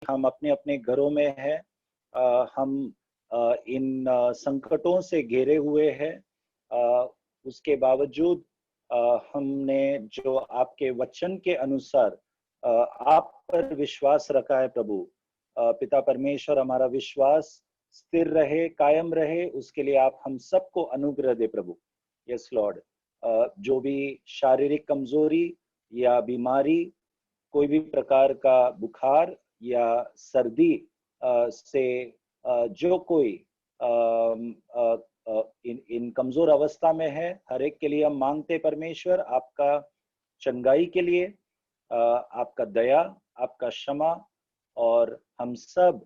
हम अपने अपने घरों में हैं, हम इन संकटों से घिरे हुए हैं। उसके बावजूद हमने जो आपके वचन के अनुसार आप पर विश्वास रखा है प्रभु। पिता परमेश्वर, हमारा विश्वास स्थिर रहे, कायम रहे, उसके लिए आप हम सबको अनुग्रह दे प्रभु। यस लॉर्ड, जो भी शारीरिक कमजोरी या बीमारी, कोई भी प्रकार का बुखार या सर्दी से जो कोई इन कमजोर अवस्था में है, हर एक के लिए हम मांगते परमेश्वर आपका चंगाई के लिए, आपका दया, आपका क्षमा। और हम सब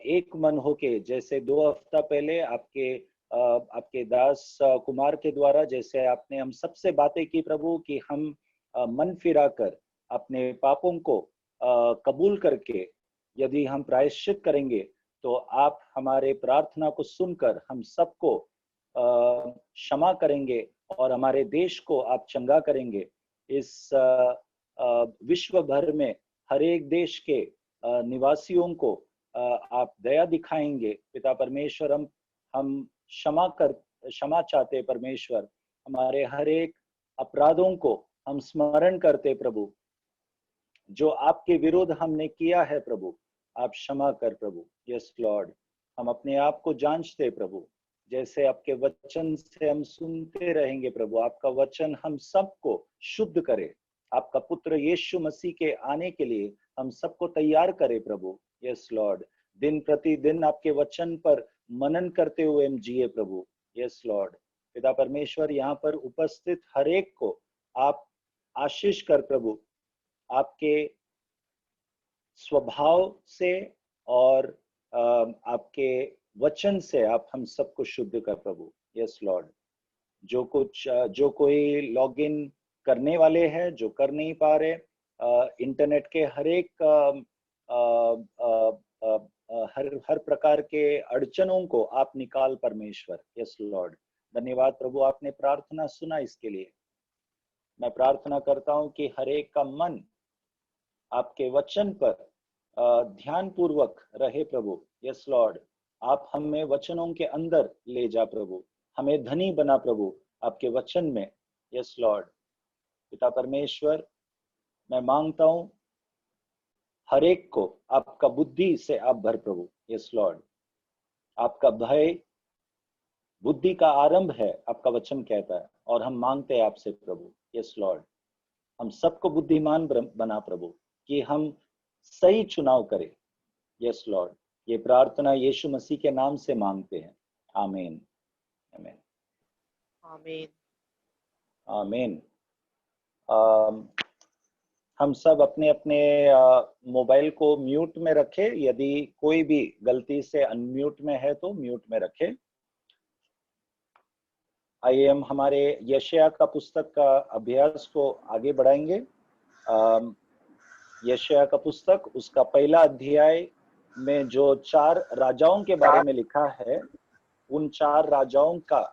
एक मन होके, जैसे 2 हफ्ता पहले आपके दास कुमार के द्वारा जैसे आपने हम सबसे बातें की प्रभु, कि हम मन फिरा कर अपने पापों को कबूल करके यदि हम प्रायश्चित करेंगे, तो आप हमारे प्रार्थना को सुनकर हम सबको क्षमा करेंगे और हमारे देश को आप चंगा करेंगे। इस विश्व भर में हर एक देश के निवासियों को आप दया दिखाएंगे पिता परमेश्वर। हम क्षमा चाहते परमेश्वर, हमारे हर एक अपराधों को हम स्मरण करते प्रभु, जो आपके विरुद्ध हमने किया है प्रभु, आप क्षमा कर प्रभु। यस लॉर्ड, हम अपने आप को जांचते प्रभु, जैसे आपके वचन से हम सुनते रहेंगे प्रभु, आपका वचन हम सबको शुद्ध करे, आपका पुत्र यीशु मसीह के आने के लिए हम सबको तैयार करे प्रभु। यस लॉर्ड, दिन प्रतिदिन आपके वचन पर मनन करते हुए हम जिए प्रभु। यस लॉर्ड, पिता परमेश्वर, यहाँ पर उपस्थित हर एक को आप आशीष कर प्रभु, आपके स्वभाव से और आपके वचन से आप हम सबको शुद्ध कर प्रभु। यस लॉर्ड, जो कोई लॉगिन करने वाले हैं, जो कर नहीं पा रहे, इंटरनेट के हर एक हर प्रकार के अड़चनों को आप निकाल परमेश्वर। यस लॉर्ड, धन्यवाद प्रभु, आपने प्रार्थना सुना, इसके लिए मैं प्रार्थना करता हूं कि हर एक का मन आपके वचन पर ध्यान पूर्वक रहे प्रभु। यस लॉर्ड, आप हमें वचनों के अंदर ले जा प्रभु, हमें धनी बना प्रभु आपके वचन में। यस लॉर्ड, पिता परमेश्वर, मैं मांगता हूं हर एक को आपका बुद्धि से आप भर प्रभु। यस लॉर्ड, आपका भय बुद्धि का आरंभ है, आपका वचन कहता है, और हम मांगते हैं आपसे प्रभु। यस लॉर्ड, हम सबको बुद्धिमान बना प्रभु, कि हम सही चुनाव करें। यस लॉर्ड, ये प्रार्थना यीशु मसीह के नाम से मांगते हैं, आमीन आमीन आमीन आमीन। हम सब अपने अपने मोबाइल को म्यूट में रखें, यदि कोई भी गलती से अनम्यूट में है तो म्यूट में रखें। आइए हम हमारे यशायाह का पुस्तक का अभ्यास को आगे बढ़ाएंगे। यशायाह का पुस्तक, उसका पहला अध्याय में जो 4 राजाओं के बारे में लिखा है, उन 4 राजाओं का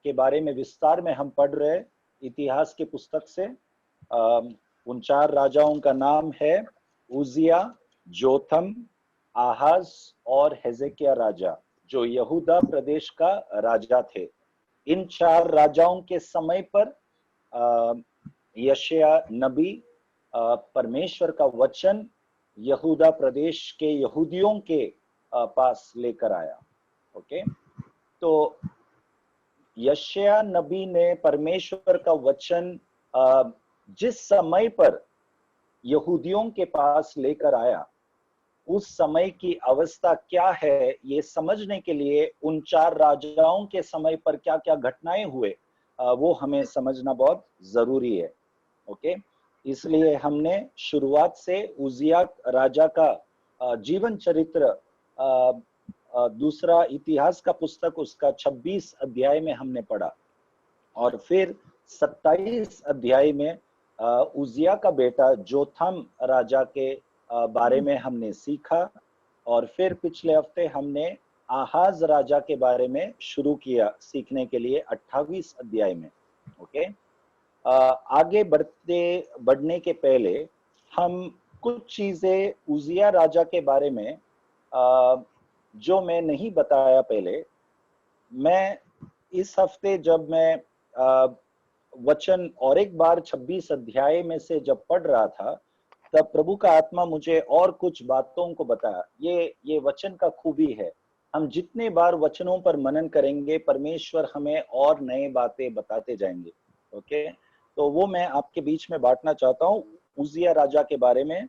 के बारे में विस्तार में हम पढ़ रहे इतिहास के पुस्तक से। उन 4 राजाओं का नाम है उजिया, जोथम, आहाज और हेजेकिया राजा, जो यहूदा प्रदेश का राजा थे। इन 4 राजाओं के समय पर यशायाह नबी परमेश्वर का वचन यहूदा प्रदेश के यहूदियों के पास लेकर आया। ओके, तो यशायाह नबी ने परमेश्वर का वचन जिस समय पर यहूदियों के पास लेकर आया, उस समय की अवस्था क्या है, ये समझने के लिए उन 4 राजाओं के समय पर क्या क्या घटनाएं हुए, वो हमें समझना बहुत जरूरी है। ओके, इसलिए हमने शुरुआत से उजिया राजा का जीवन चरित्र, दूसरा इतिहास का पुस्तक, उसका 26 अध्याय में हमने पढ़ा, और फिर 27 अध्याय में उजिया का बेटा जोथम राजा के बारे में हमने सीखा, और फिर पिछले हफ्ते हमने आहाज राजा के बारे में शुरू किया सीखने के लिए 28 अध्याय में। ओके, आगे बढ़ने के पहले हम कुछ चीजें उजिया राजा के बारे में जो मैं नहीं बताया पहले, मैं इस हफ्ते जब मैं वचन और एक बार 26 अध्याय में से जब पढ़ रहा था, तब प्रभु का आत्मा मुझे और कुछ बातों को बताया। ये वचन का खूबी है, हम जितने बार वचनों पर मनन करेंगे, परमेश्वर हमें और नए बातें बताते जाएंगे। ओके, तो वो मैं आपके बीच में बांटना चाहता हूँ उजिया राजा के बारे में।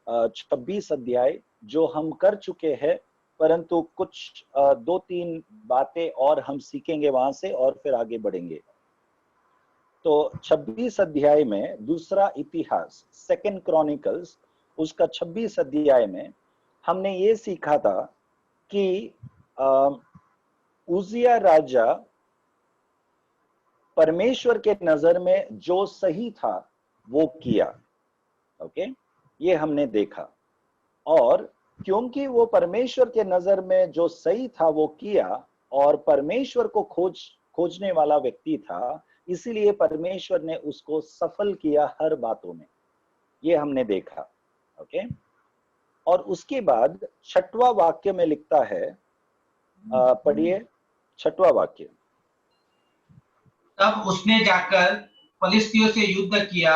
26 अध्याय जो हम कर चुके हैं, परंतु कुछ 2-3 बातें और हम सीखेंगे वहां से और फिर आगे बढ़ेंगे। तो 26 अध्याय में दूसरा इतिहास, सेकंड क्रॉनिकल्स, उसका 26 अध्याय में हमने ये सीखा था कि उजिया राजा परमेश्वर के नजर में जो सही था वो किया। ओके, ये हमने देखा। और क्योंकि वो परमेश्वर के नजर में जो सही था वो किया और परमेश्वर को खोजने वाला व्यक्ति था, इसीलिए परमेश्वर ने उसको सफल किया हर बातों में। ये हमने देखा। ओके, और उसके बाद 6वां वाक्य में लिखता है, पढ़िए 6वां वाक्य। तब उसने जाकर फलिस्तियों से युद्ध किया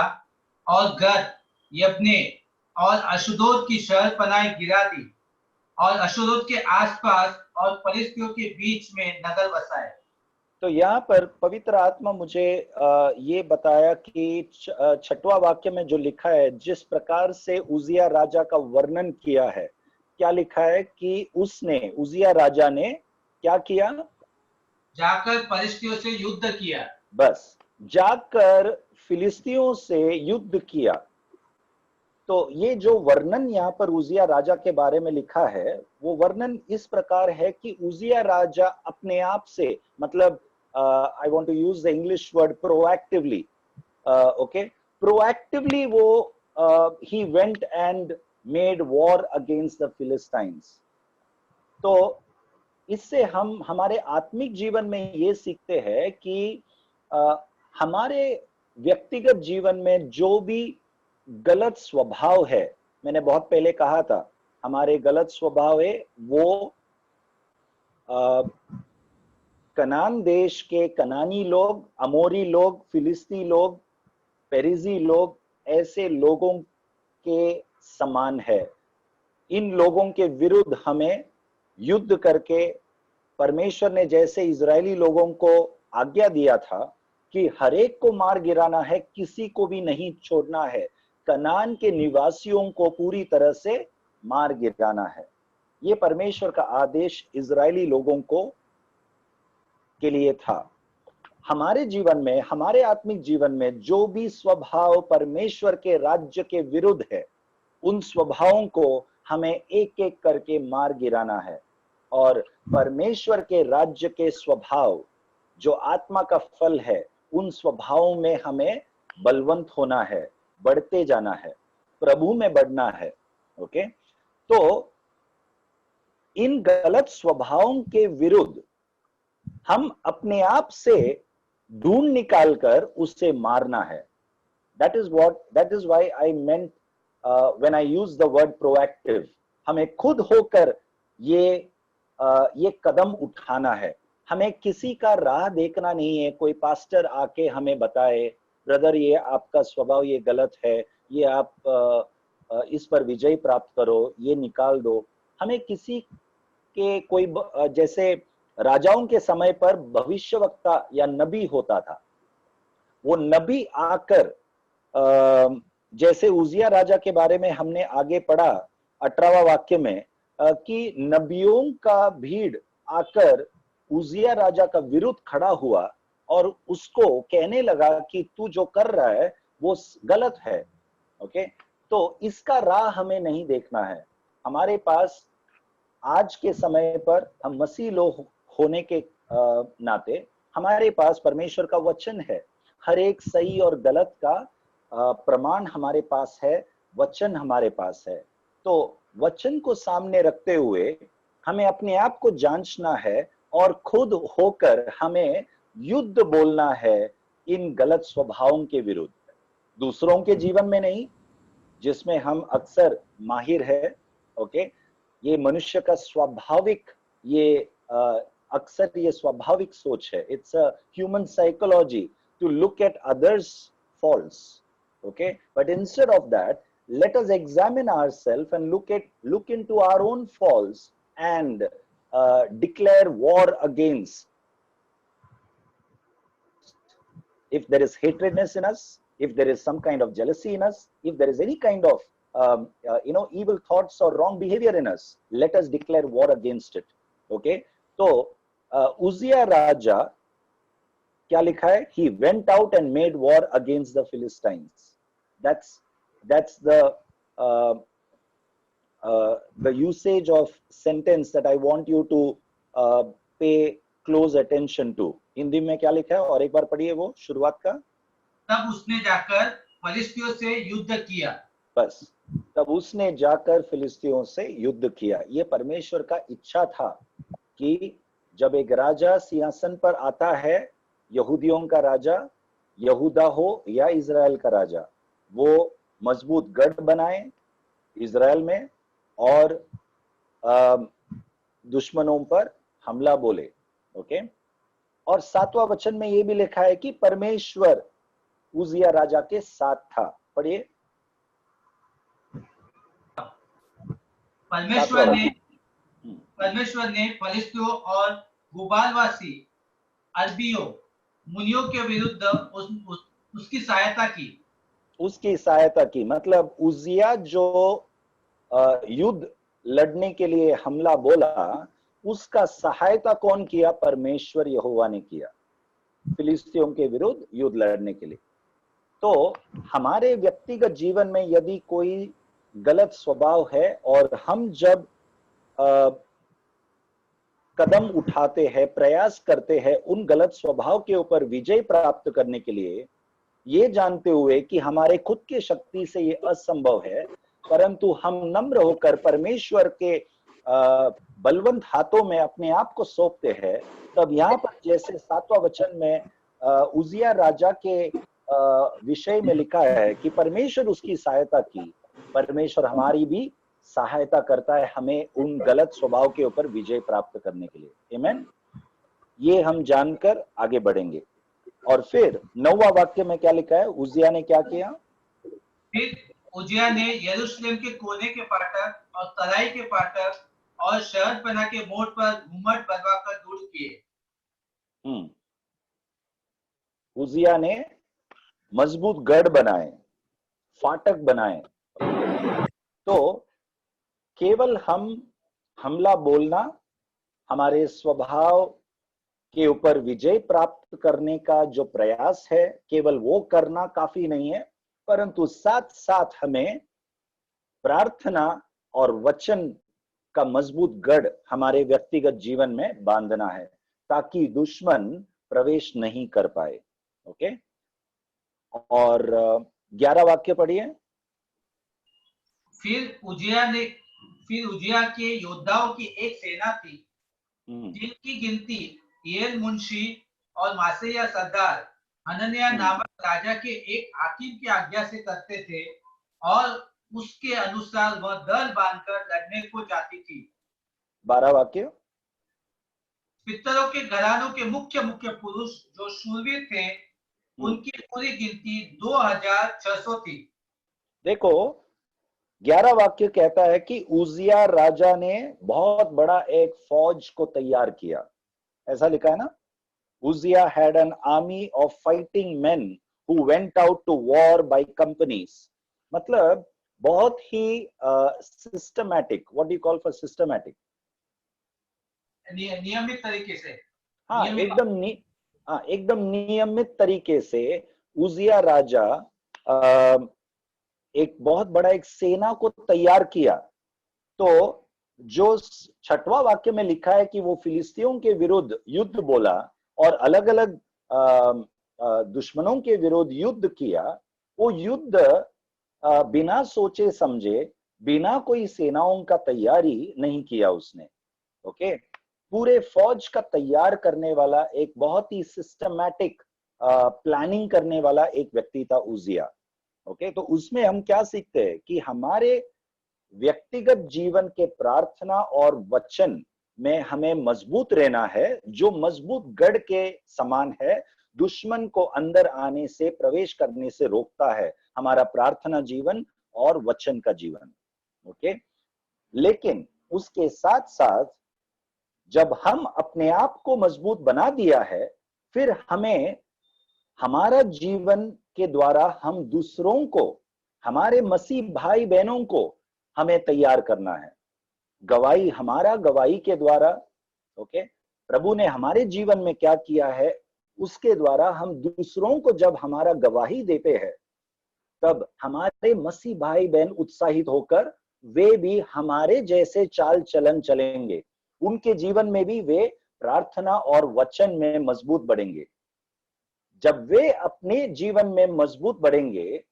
और गत, यब्ने और अशुदोद की शहरपनाह गिरा दी और अशुदोद के आसपास और फलिस्तियों के बीच में नगर बसाए। तो यहाँ पर पवित्र आत्मा मुझे ये बताया कि 6वां वाक्य में जो लिखा है, जिस प्रकार से उजिया राजा का वर्णन किया है, क्या लिखा है कि उसने, उजिया राजा ने क्या किया? जाकर फलिस्तियों से युद्ध किया। बस, जाकर फिलिस्तियों से युद्ध किया। तो ये जो वर्णन यहाँ पर उजिया राजा के बारे में लिखा है, वो वर्णन इस प्रकार है कि उजिया राजा अपने आप से, मतलब I want to use the English word proactively. Okay, proactively वो he went and made war against the Philistines. तो इससे हम हमारे आत्मिक जीवन में ये सीखते हैं कि हमारे व्यक्तिगत जीवन में जो भी गलत स्वभाव है, मैंने बहुत पहले कहा था, हमारे गलत स्वभाव है वो कनान देश के कनानी लोग, अमोरी लोग, फिलिस्ती लोग, पेरिजी लोग, ऐसे लोगों के समान है। इन लोगों के विरुद्ध हमें युद्ध करके, परमेश्वर ने जैसे इजरायली लोगों को आज्ञा दिया था कि हर एक को मार गिराना है, किसी को भी नहीं छोड़ना है, कनान के निवासियों को पूरी तरह से मार गिराना है। ये परमेश्वर का आदेश इजरायली लोगों को के लिए था। हमारे जीवन में, हमारे आत्मिक जीवन में जो भी स्वभाव परमेश्वर के राज्य के विरुद्ध है, उन स्वभावों को हमें एक एक करके मार गिराना है और परमेश्वर के राज्य के स्वभाव जो आत्मा का फल है, उन स्वभावों में हमें बलवंत होना है, बढ़ते जाना है, प्रभु में बढ़ना है। ओके, तो इन गलत स्वभावों के विरुद्ध हम अपने आप से ढूंढ निकाल कर उससे मारना है। that is why I meant when I use the word proactive. हमें खुद होकर ये कदम उठाना है। हमें किसी का राह देखना नहीं है, कोई पास्टर आके हमें बताए, ब्रदर ये आपका स्वभाव ये गलत है, ये आप इस पर विजय प्राप्त करो, ये निकाल दो। हमें किसी के कोई जैसे राजाओं के समय पर भविष्यवक्ता या नबी होता था, वो नबी आकर जैसे उजिया राजा के बारे में हमने आगे पढ़ा 18वां वाक्य में कि नबियों का भीड़ आकर उजिया राजा का विरुद्ध खड़ा हुआ और उसको कहने लगा कि तू जो कर रहा है वो गलत है। ओके, तो इसका राह हमें नहीं देखना है। हमारे पास आज के समय पर, हम मसीह लोग होने के नाते हमारे पास परमेश्वर का वचन है। हर एक सही और गलत का प्रमाण हमारे पास है, वचन हमारे पास है। तो वचन को सामने रखते हुए हमें अपने आप को जांचना है और खुद होकर हमें युद्ध बोलना है इन गलत स्वभावों के विरुद्ध। दूसरों के जीवन में नहीं, जिसमें हम अक्सर माहिर है, ओके। ये मनुष्य का स्वाभाविक, ये अक्सर ये स्वाभाविक सोच है। It's a human psychology to look at others' faults, okay? But instead of that, let us examine ourselves and look into our own faults and declare war against. If there is hatredness in us, if there is some kind of jealousy in us, if there is any kind of evil thoughts or wrong behavior in us, let us declare war against it, okay? तो उजिया राजा क्या लिखा है? He went out and made war against the Philistines. That's the usage of sentence that I want you to pay close attention to. Hindi में क्या लिखा है? और एक बार पढ़िए वो शुरुआत का। तब उसने जाकर फिलिस्तियों से युद्ध किया। बस, तब उसने जाकर फिलिस्तियों से युद्ध किया। ये परमेश्वर का इच्छा था कि जब एक राजा सिंहासन पर आता है, यहूदियों का राजा, यहूदा हो या इजराइल का राजा, वो मजबूत गढ़ बनाए इजराइल में और दुश्मनों पर हमला बोले, ओके। और 7वां वचन में ये भी लिखा है कि परमेश्वर उजिया राजा के साथ था। पढ़िए। परमेश्वर ने फिलिस्तियों और गुबालवासी अरबियों मुनियों के विरुद्ध उसकी सहायता की। उसकी सहायता की मतलब उजिया जो युद्ध लड़ने के लिए हमला बोला, उसका सहायता कौन किया? परमेश्वर यहोवा ने किया फिलिस्तियों के विरुद्ध युद्ध लड़ने के लिए। तो हमारे व्यक्तिगत जीवन में यदि कोई गलत स्वभाव है और हम जब कदम उठाते हैं, प्रयास करते हैं उन गलत स्वभाव के ऊपर विजय प्राप्त करने के लिए, ये जानते हुए कि हमारे खुद के शक्ति से ये असंभव है, परंतु हम नम्र होकर परमेश्वर के बलवंत हाथों में अपने आप को सौंपते हैं, तब यहाँ पर जैसे 7वां वचन में उजिया राजा के विषय में लिखा है कि परमेश्वर उसकी सहायता की, परमेश्वर हमारी भी सहायता करता है हमें उन गलत स्वभाव के ऊपर विजय प्राप्त करने के लिए। आमीन। ये हम जानकर आगे बढ़ेंगे। और फिर 9वां वाक्य में क्या लिखा है? उजिया ने क्या किया? फिर उजिया ने यरूशलेम के कोने के फाटक और तराई के फाटक और शहरपनाह के मोड़ पर घूमट बनवाकर दूर किए। उजिया ने मजबूत गढ़ बनाए, फाटक बनाए। तो केवल हम हमला बोलना, हमारे स्वभाव के ऊपर विजय प्राप्त करने का जो प्रयास है, केवल वो करना काफी नहीं है, परंतु साथ साथ हमें प्रार्थना और वचन का मजबूत गढ़ हमारे व्यक्तिगत जीवन में बांधना है ताकि दुश्मन प्रवेश नहीं कर पाए, ओके। और 11 वाक्य पढ़िए। फिर उजिया के योद्धाओं की एक सेना थी जिनकी गिनती येल मुंशी और मासेया सरदार हनन्याह नामक राजा के एक हाकिम की आज्ञा से करते थे और उसके अनुसार वह दल बांधकर लड़ने को जाती थी। 12 वाक्य। पितरों के घरानों के मुख्य पुरुष जो शूरवीर थे, उनकी पूरी गिनती 2600 थी। देखो 11 वाक्य कहता है कि उजिया राजा ने बहुत बड़ा एक फौज को तैयार किया, ऐसा लिखा है ना। उजिया had an army of fighting men who went out to war by companies। मतलब बहुत ही systematic, what do you call for systematic? नियमित तरीके से। हाँ, एकदम नियमित तरीके से उजिया राजा एक बहुत बड़ा एक सेना को तैयार किया। तो जो 6वां वाक्य में लिखा है कि वो फिलिस्तियों के विरुद्ध युद्ध बोला और अलग अलग दुश्मनों के विरुद्ध युद्ध किया, वो युद्ध बिना सोचे समझे, बिना कोई सेनाओं का तैयारी नहीं किया उसने, ओके। पूरे फौज का तैयार करने वाला एक बहुत ही सिस्टमैटिक प्लानिंग करने वाला एक व्यक्ति था उजिया, ओके, तो उसमें हम क्या सीखते हैं कि हमारे व्यक्तिगत जीवन के प्रार्थना और वचन में हमें मजबूत रहना है, जो मजबूत गढ़ के समान है, दुश्मन को अंदर आने से, प्रवेश करने से रोकता है, हमारा प्रार्थना जीवन और वचन का जीवन। ओके, लेकिन उसके साथ साथ जब हम अपने आप को मजबूत बना दिया है, फिर हमें हमारा जीवन के द्वारा हम दूसरों को, हमारे मसीह भाई बहनों को हमें तैयार करना है। गवाही, हमारा गवाही के द्वारा, ओके, प्रभु ने हमारे जीवन में क्या किया है उसके द्वारा हम दूसरों को जब हमारा गवाही देते हैं, तब हमारे मसीह भाई बहन उत्साहित होकर वे भी हमारे जैसे चाल चलन चलेंगे, उनके जीवन में भी वे प्रार्थना और वचन में मजबूत बढ़ेंगे। जब वे अपने जीवन में मजबूत बढ़ेंगे,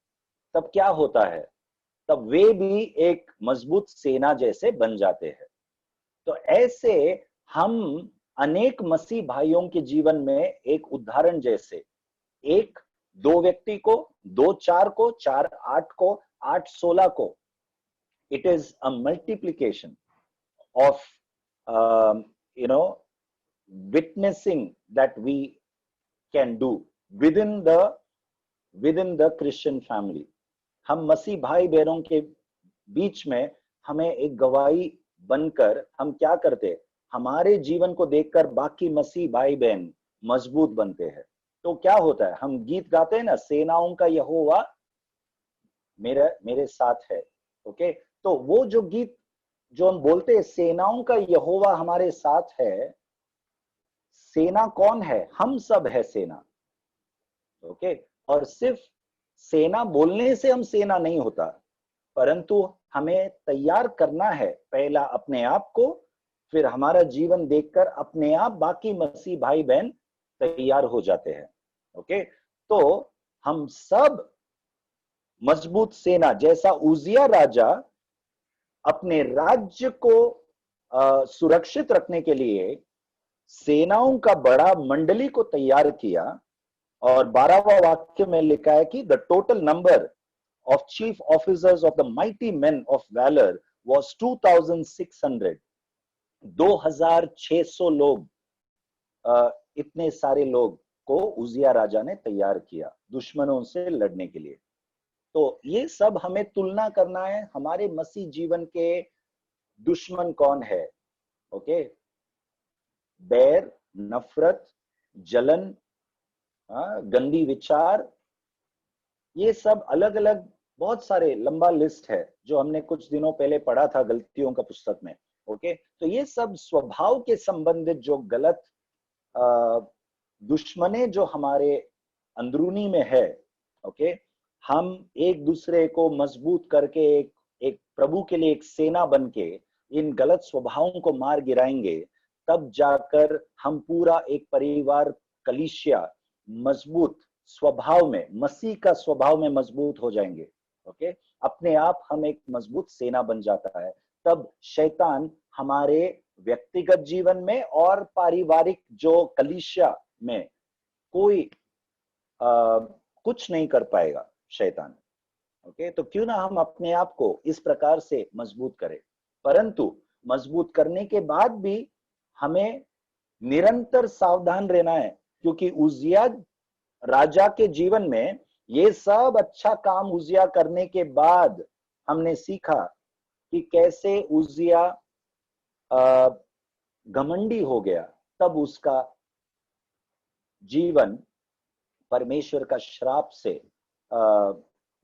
तब क्या होता है, तब वे भी एक मजबूत सेना जैसे बन जाते हैं। तो ऐसे हम अनेक मसीह भाइयों के जीवन में एक उदाहरण जैसे, एक दो व्यक्ति को, दो चार को, चार आठ को, आठ 16 को, it is a multiplication of witnessing that we can do within the Christian family. हम मसीह भाई बहनों के बीच में हमें एक गवाही बनकर हम क्या करते, हमारे जीवन को देखकर बाकी मसीह भाई बहन मजबूत बनते हैं। तो क्या होता है, हम गीत गाते हैं ना, सेनाओं का यहोवा मेरे साथ है। ओके, तो वो जो गीत जो हम बोलते हैं, सेनाओं का यहोवा हमारे साथ है, सेना कौन है, हम सब है सेना। ओके, और सिर्फ सेना बोलने से हम सेना नहीं होता, परंतु हमें तैयार करना है पहला अपने आप को, फिर हमारा जीवन देखकर अपने आप बाकी मसीह भाई बहन तैयार हो जाते हैं। ओके, तो हम सब मजबूत सेना, जैसा उजिया राजा अपने राज्य को सुरक्षित रखने के लिए सेनाओं का बड़ा मंडली को तैयार किया, और 12वां वाक्य में लिखा है कि the total number of chief officers of the mighty men of valor was 2600. 2600 लोग, इतने सारे लोग को उजिया राजा ने तैयार किया दुश्मनों से लड़ने के लिए। तो ये सब हमें तुलना करना है, हमारे मसीह जीवन के दुश्मन कौन है। ओके, बैर, नफरत, जलन, गंदी विचार, ये सब अलग अलग बहुत सारे लंबा लिस्ट है जो हमने कुछ दिनों पहले पढ़ा था गलतियों का पुस्तक में। ओके, तो ये सब स्वभाव के संबंधित जो गलत दुश्मने जो हमारे अंदरूनी में है। ओके, हम एक दूसरे को मजबूत करके एक प्रभु के लिए एक सेना बन के इन गलत स्वभावों को मार गिराएंगे, तब जाकर हम पूरा एक परिवार, कलीसिया मजबूत स्वभाव में, मसीह का स्वभाव में मजबूत हो जाएंगे। ओके, अपने आप हम एक मजबूत सेना बन जाता है। तब शैतान हमारे व्यक्तिगत जीवन में और पारिवारिक जो कलीसिया में कोई कुछ नहीं कर पाएगा शैतान। ओके, तो क्यों ना हम अपने आप को इस प्रकार से मजबूत करें, परंतु मजबूत करने के बाद भी हमें निरंतर सावधान रहना है, क्योंकि उजिया राजा के जीवन में ये सब अच्छा काम उजिया करने के बाद हमने सीखा कि कैसे उजिया घमंडी हो गया, तब उसका जीवन परमेश्वर का श्राप से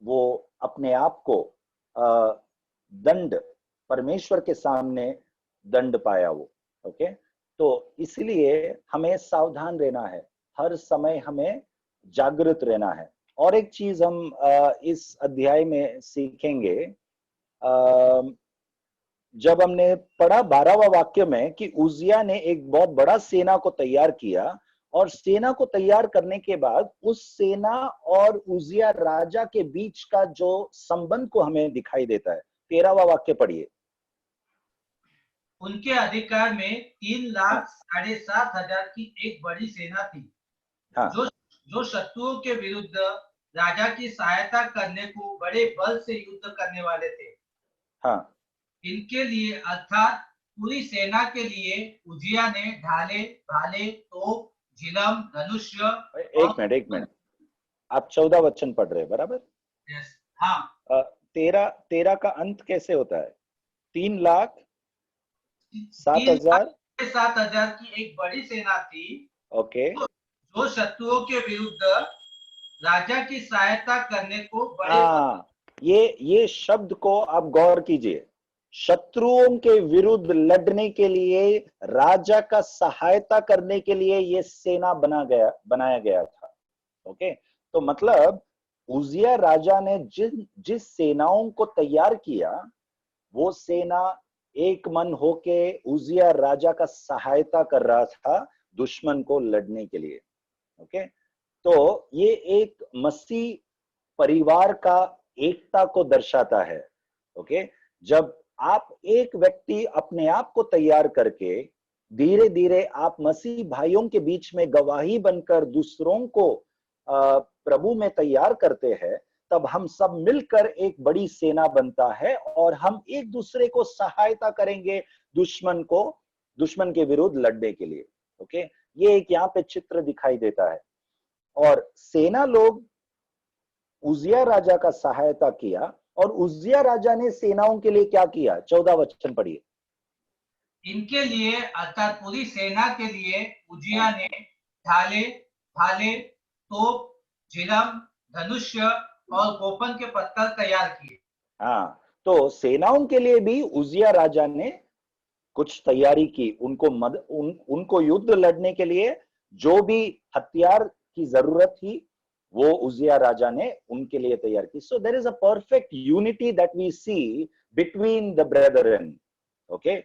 वो अपने आप को दंड, परमेश्वर के सामने दंड पाया वो। ओके, तो इसलिए हमें सावधान रहना है, हर समय हमें जागृत रहना है। और एक चीज हम इस अध्याय में सीखेंगे, जब हमने पढ़ा 12वां वाक्य में कि उजिया ने एक बहुत बड़ा सेना को तैयार किया, और सेना को तैयार करने के बाद उस सेना और उजिया राजा के बीच का जो संबंध को हमें दिखाई देता है। 13वां वाक्य पढ़िए। उनके अधिकार में 3,07,500 की एक बड़ी सेना थी, हाँ, जो शत्रुओं के विरुद्ध राजा की सहायता करने को बड़े बल से युद्ध करने वाले थे। हाँ, इनके लिए अर्थात पूरी सेना के लिए उजिया ने ढाले, भाले, तोप, झिलम, धनुष्य और एक मिनट, आप 14 वचन पढ़ रहे हैं, बराबर? हाँ, 13 का अंत कैसे होता है? 3,07,000। 7,000 की एक बड़ी सेना थी, ओके, जो शत्रुओं के विरुद्ध राजा की सहायता करने को बड़े हाँ, ये शब्द को आप गौर कीजिए। शत्रुओं के विरुद्ध लड़ने के लिए, राजा का सहायता करने के लिए ये सेना बनाया गया था। ओके, तो मतलब उजिया राजा ने जिस सेनाओं को तैयार किया, वो सेना एक मन होके उजिया राजा का सहायता कर रहा था दुश्मन को लड़ने के लिए। ओके, तो ये एक मसीह परिवार का एकता को दर्शाता है। ओके, जब आप एक व्यक्ति अपने आप को तैयार करके धीरे धीरे आप मसीह भाइयों के बीच में गवाही बनकर दूसरों को प्रभु में तैयार करते हैं, तब हम सब मिलकर एक बड़ी सेना बनता है और हम एक दूसरे को सहायता करेंगे दुश्मन के विरुद्ध लड़ने के लिए। ओके, ये एक यहाँ पे चित्र दिखाई देता है। और सेना लोग उजिया राजा का सहायता किया, और उजिया राजा ने सेनाओं के लिए क्या किया? 14 वचन पढ़िए। इनके लिए अर्थात पूरी सेना के लिए उजिया ने ढाले, भाले, तोप, झिलम, धनुष्य और गोफन के पत्थर तैयार किए। हाँ, तो सेनाओं के लिए भी उजिया राजा ने कुछ तैयारी की। उनको युद्ध लड़ने के लिए जो भी हथियार की जरूरत थी, वो उजिया राजा ने उनके लिए तैयार की। So there is a perfect unity that we see between the brethren. Okay,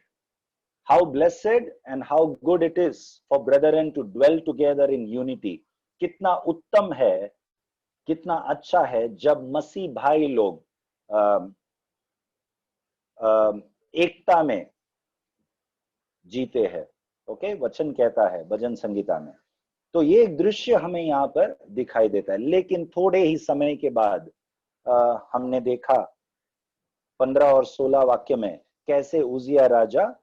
how blessed and how good it is for brethren to dwell together in unity. कितना उत्तम है, कितना अच्छा है जब मसीह भाई लोग एकता में जीते हैं। ओके, वचन कहता है भजन संगीता में। तो ये एक दृश्य हमें यहाँ पर दिखाई देता है। लेकिन थोड़े ही समय के बाद हमने देखा 15 और 16 वाक्य में कैसे उजिया राजा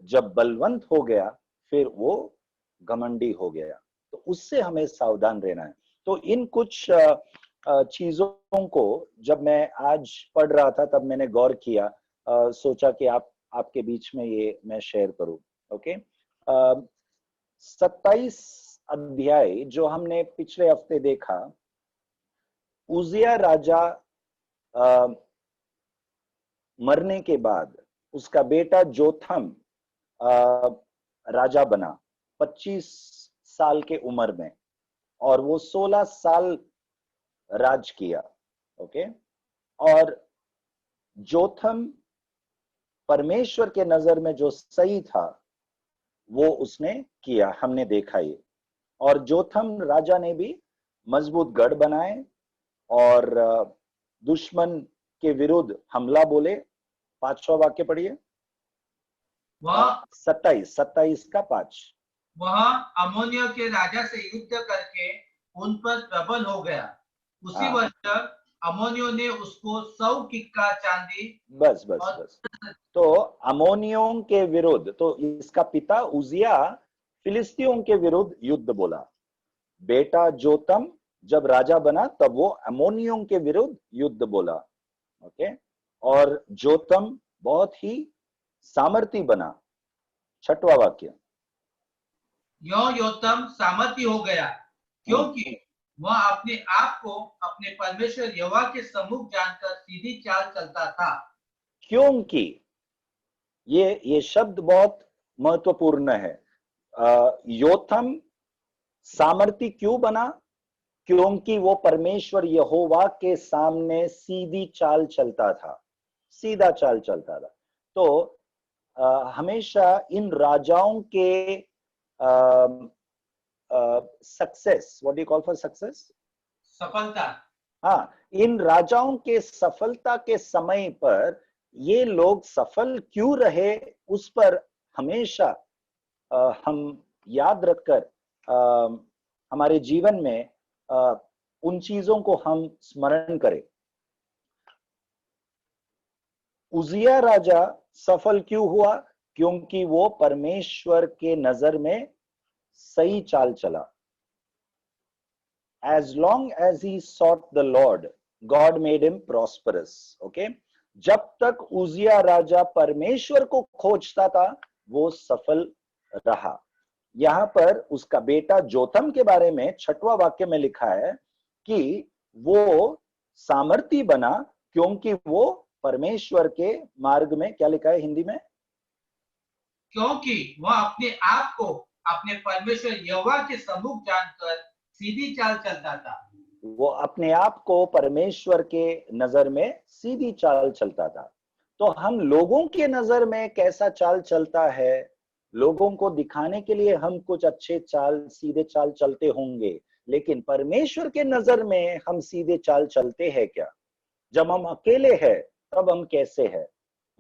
जब बलवंत हो गया, फिर वो घमंडी हो गया। तो उससे हमें सावधान रहना है। तो इन कुछ चीजों को जब मैं आज पढ़ रहा था, तब मैंने गौर किया, सोचा कि आपके बीच में ये मैं शेयर करूं। ओके, 27 अध्याय जो हमने पिछले हफ्ते देखा, उजिया राजा मरने के बाद उसका बेटा जोथम राजा बना 25 साल के उम्र में, और वो 16 साल राज किया। ओके, और जोथम परमेश्वर के नजर में जो सही था वो उसने किया, हमने देखा ये। और जोथम राजा ने भी मजबूत गढ़ बनाए और दुश्मन के विरुद्ध हमला बोले। 5वां वाक्य पढ़िए, वह 27 का 5। वह अमोनियों के राजा से युद्ध करके उन पर प्रबल हो गया। उसी हाँ, वर्ष अमोनियों ने उसको 100 किक्कार चांदी बस बस और बस। तो अमोनियों के विरुद्ध, तो इसका पिता उजिया फिलिस्तियों के विरुद्ध युद्ध बोला। बेटा जोतम जब राजा बना तब वो अमोनियों के विरुद्ध युद्ध बोला। ओके, और जोतम बहुत ही सामर्थी बना। 6वां वाक्य, योतम सामर्थी हो गया, क्योंकि वह अपने आप को अपने परमेश्वर यहोवा के सम्मुख जानकर सीधी चाल चलता था। क्योंकि ये शब्द बहुत महत्वपूर्ण है। योथम सामर्थी क्यों बना? क्योंकि वो परमेश्वर यहोवा के सामने सीधी चाल चलता था, सीधा चाल चलता था। तो हमेशा इन राजाओं के success, what do you call for success? सफलता। हाँ, इन राजाओं के सफलता के समय पर ये लोग सफल क्यों रहे, उस पर हमेशा हम याद रखकर हमारे जीवन में उन चीजों को हम स्मरण करें। उजिया राजा सफल क्यों हुआ? क्योंकि वो परमेश्वर के नजर में सही चाल चला। As long as he sought the Lord, God made him prosperous. Okay? जब तक उजिया राजा परमेश्वर को खोजता था, वो सफल रहा। यहां पर उसका बेटा जोथम के बारे में 6वां वाक्य में लिखा है कि वो सामर्थी बना क्योंकि वो परमेश्वर के मार्ग में, क्या लिखा है हिंदी में? क्योंकि वह अपने आप को अपने परमेश्वर यहोवा के सम्मुख जानकर सीधी चाल चलता था। वो अपने आप को परमेश्वर के नजर में सीधी चाल चलता था। तो हम लोगों के नजर में कैसा चाल चलता है, लोगों को दिखाने के लिए हम कुछ अच्छे चाल, सीधे चाल चलते होंगे, लेकिन परमेश्वर के नजर में हम सीधे चाल चलते हैं क्या? जब हम अकेले हैं तब हम कैसे हैं,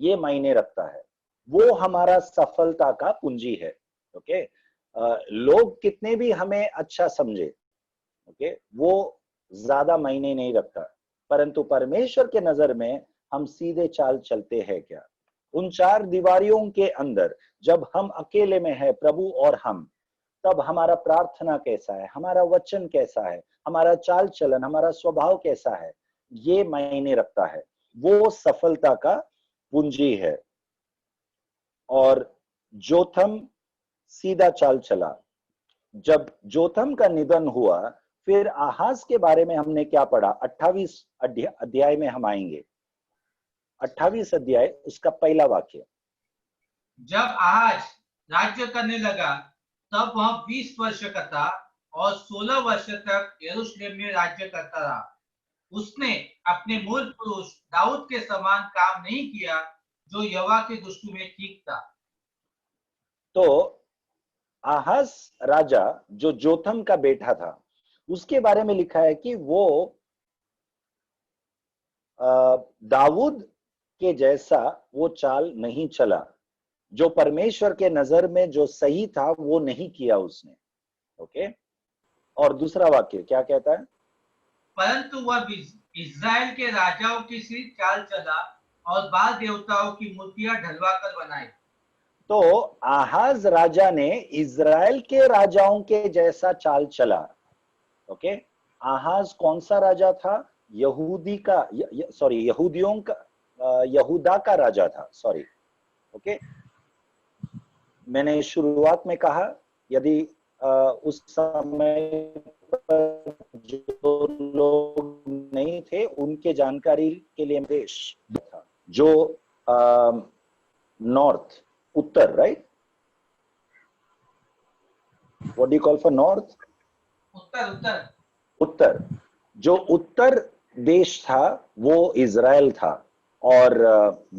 ये मायने रखता है। वो हमारा सफलता का पूंजी है। ओके? लोग कितने भी हमें अच्छा समझे, ओके, वो ज्यादा मायने नहीं रखता, परंतु परमेश्वर के नजर में हम सीधे चाल चलते हैं क्या? उन 4 दीवारियों के अंदर जब हम अकेले में है, प्रभु और हम, तब हमारा प्रार्थना कैसा है, हमारा वचन कैसा है, हमारा चाल चलन, हमारा स्वभाव कैसा है, ये मायने रखता है। वो सफलता का पूंजी है। और जोथम सीधा चाल चला। जब जोथम का निधन हुआ, फिर आहाज के बारे में हमने क्या पढ़ा? 28 अध्याय में हम आएंगे। 28 अध्याय, उसका पहला वाक्य। जब आहाज राज्य करने लगा, तब वह 20 वर्ष का था और 16 वर्ष तक यरूशलेम में राज्य करता रहा। उसने अपने मूल पुरुष दाऊद के समान काम नहीं किया, जो यहोवा की दृष्टि में ठीक था। तो आहाज राजा जो जोथम का बेटा था, उसके बारे में लिखा है कि वो दाऊद के जैसा वो चाल नहीं चला। जो परमेश्वर के नजर में जो सही था वो नहीं किया उसने। ओके? और दूसरा वाक्य क्या कहता है? परंतु वह इस्राएल के राजाओं की सी चाल चला और बाल देवताओं की मूर्तियां ढलवा कर बनाई। तो आहाज राजा ने इजराइल के राजाओं के जैसा चाल चला। ओके? आहाज कौन सा राजा था? यहूदी का, सॉरी, यहूदियों का, यहूदा का राजा था। सॉरी। ओके? मैंने शुरुआत में कहा, यदि उस समय पर जो लोग नहीं थे उनके जानकारी के लिए देश था जो नॉर्थ, उत्तर, right? What do you call for north? उत्तर। उत्तर। जो उत्तर देश था वो इजराइल था, और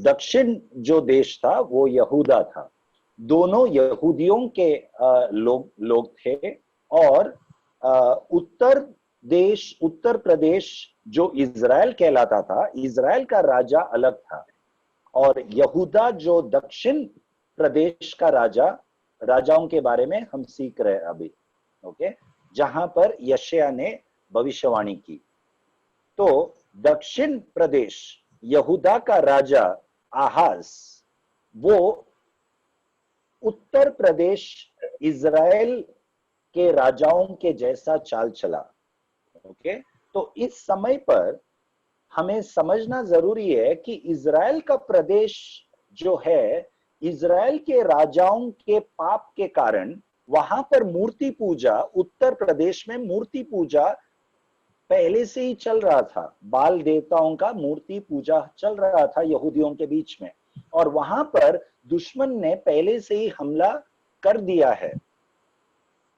दक्षिण जो देश था वो यहूदा था। दोनों यहूदियों के लोग थे। और उत्तर प्रदेश जो इजराइल कहलाता था, इजराइल का राजा अलग था। और यहूदा जो दक्षिण प्रदेश का राजाओं के बारे में हम सीख रहे हैं अभी। ओके? जहां पर यशायाह ने भविष्यवाणी की। तो दक्षिण प्रदेश, यहूदा का राजा आहाज, वो उत्तर प्रदेश इजराइल के राजाओं के जैसा चाल चला। ओके? तो इस समय पर हमें समझना जरूरी है कि इजराइल का प्रदेश जो है, इजराइल के राजाओं के पाप के कारण वहां पर मूर्ति पूजा, उत्तर प्रदेश में मूर्ति पूजा पहले से ही चल रहा था। बाल देवताओं का मूर्ति पूजा चल रहा था यहूदियों के बीच में, और वहां पर दुश्मन ने पहले से ही हमला कर दिया है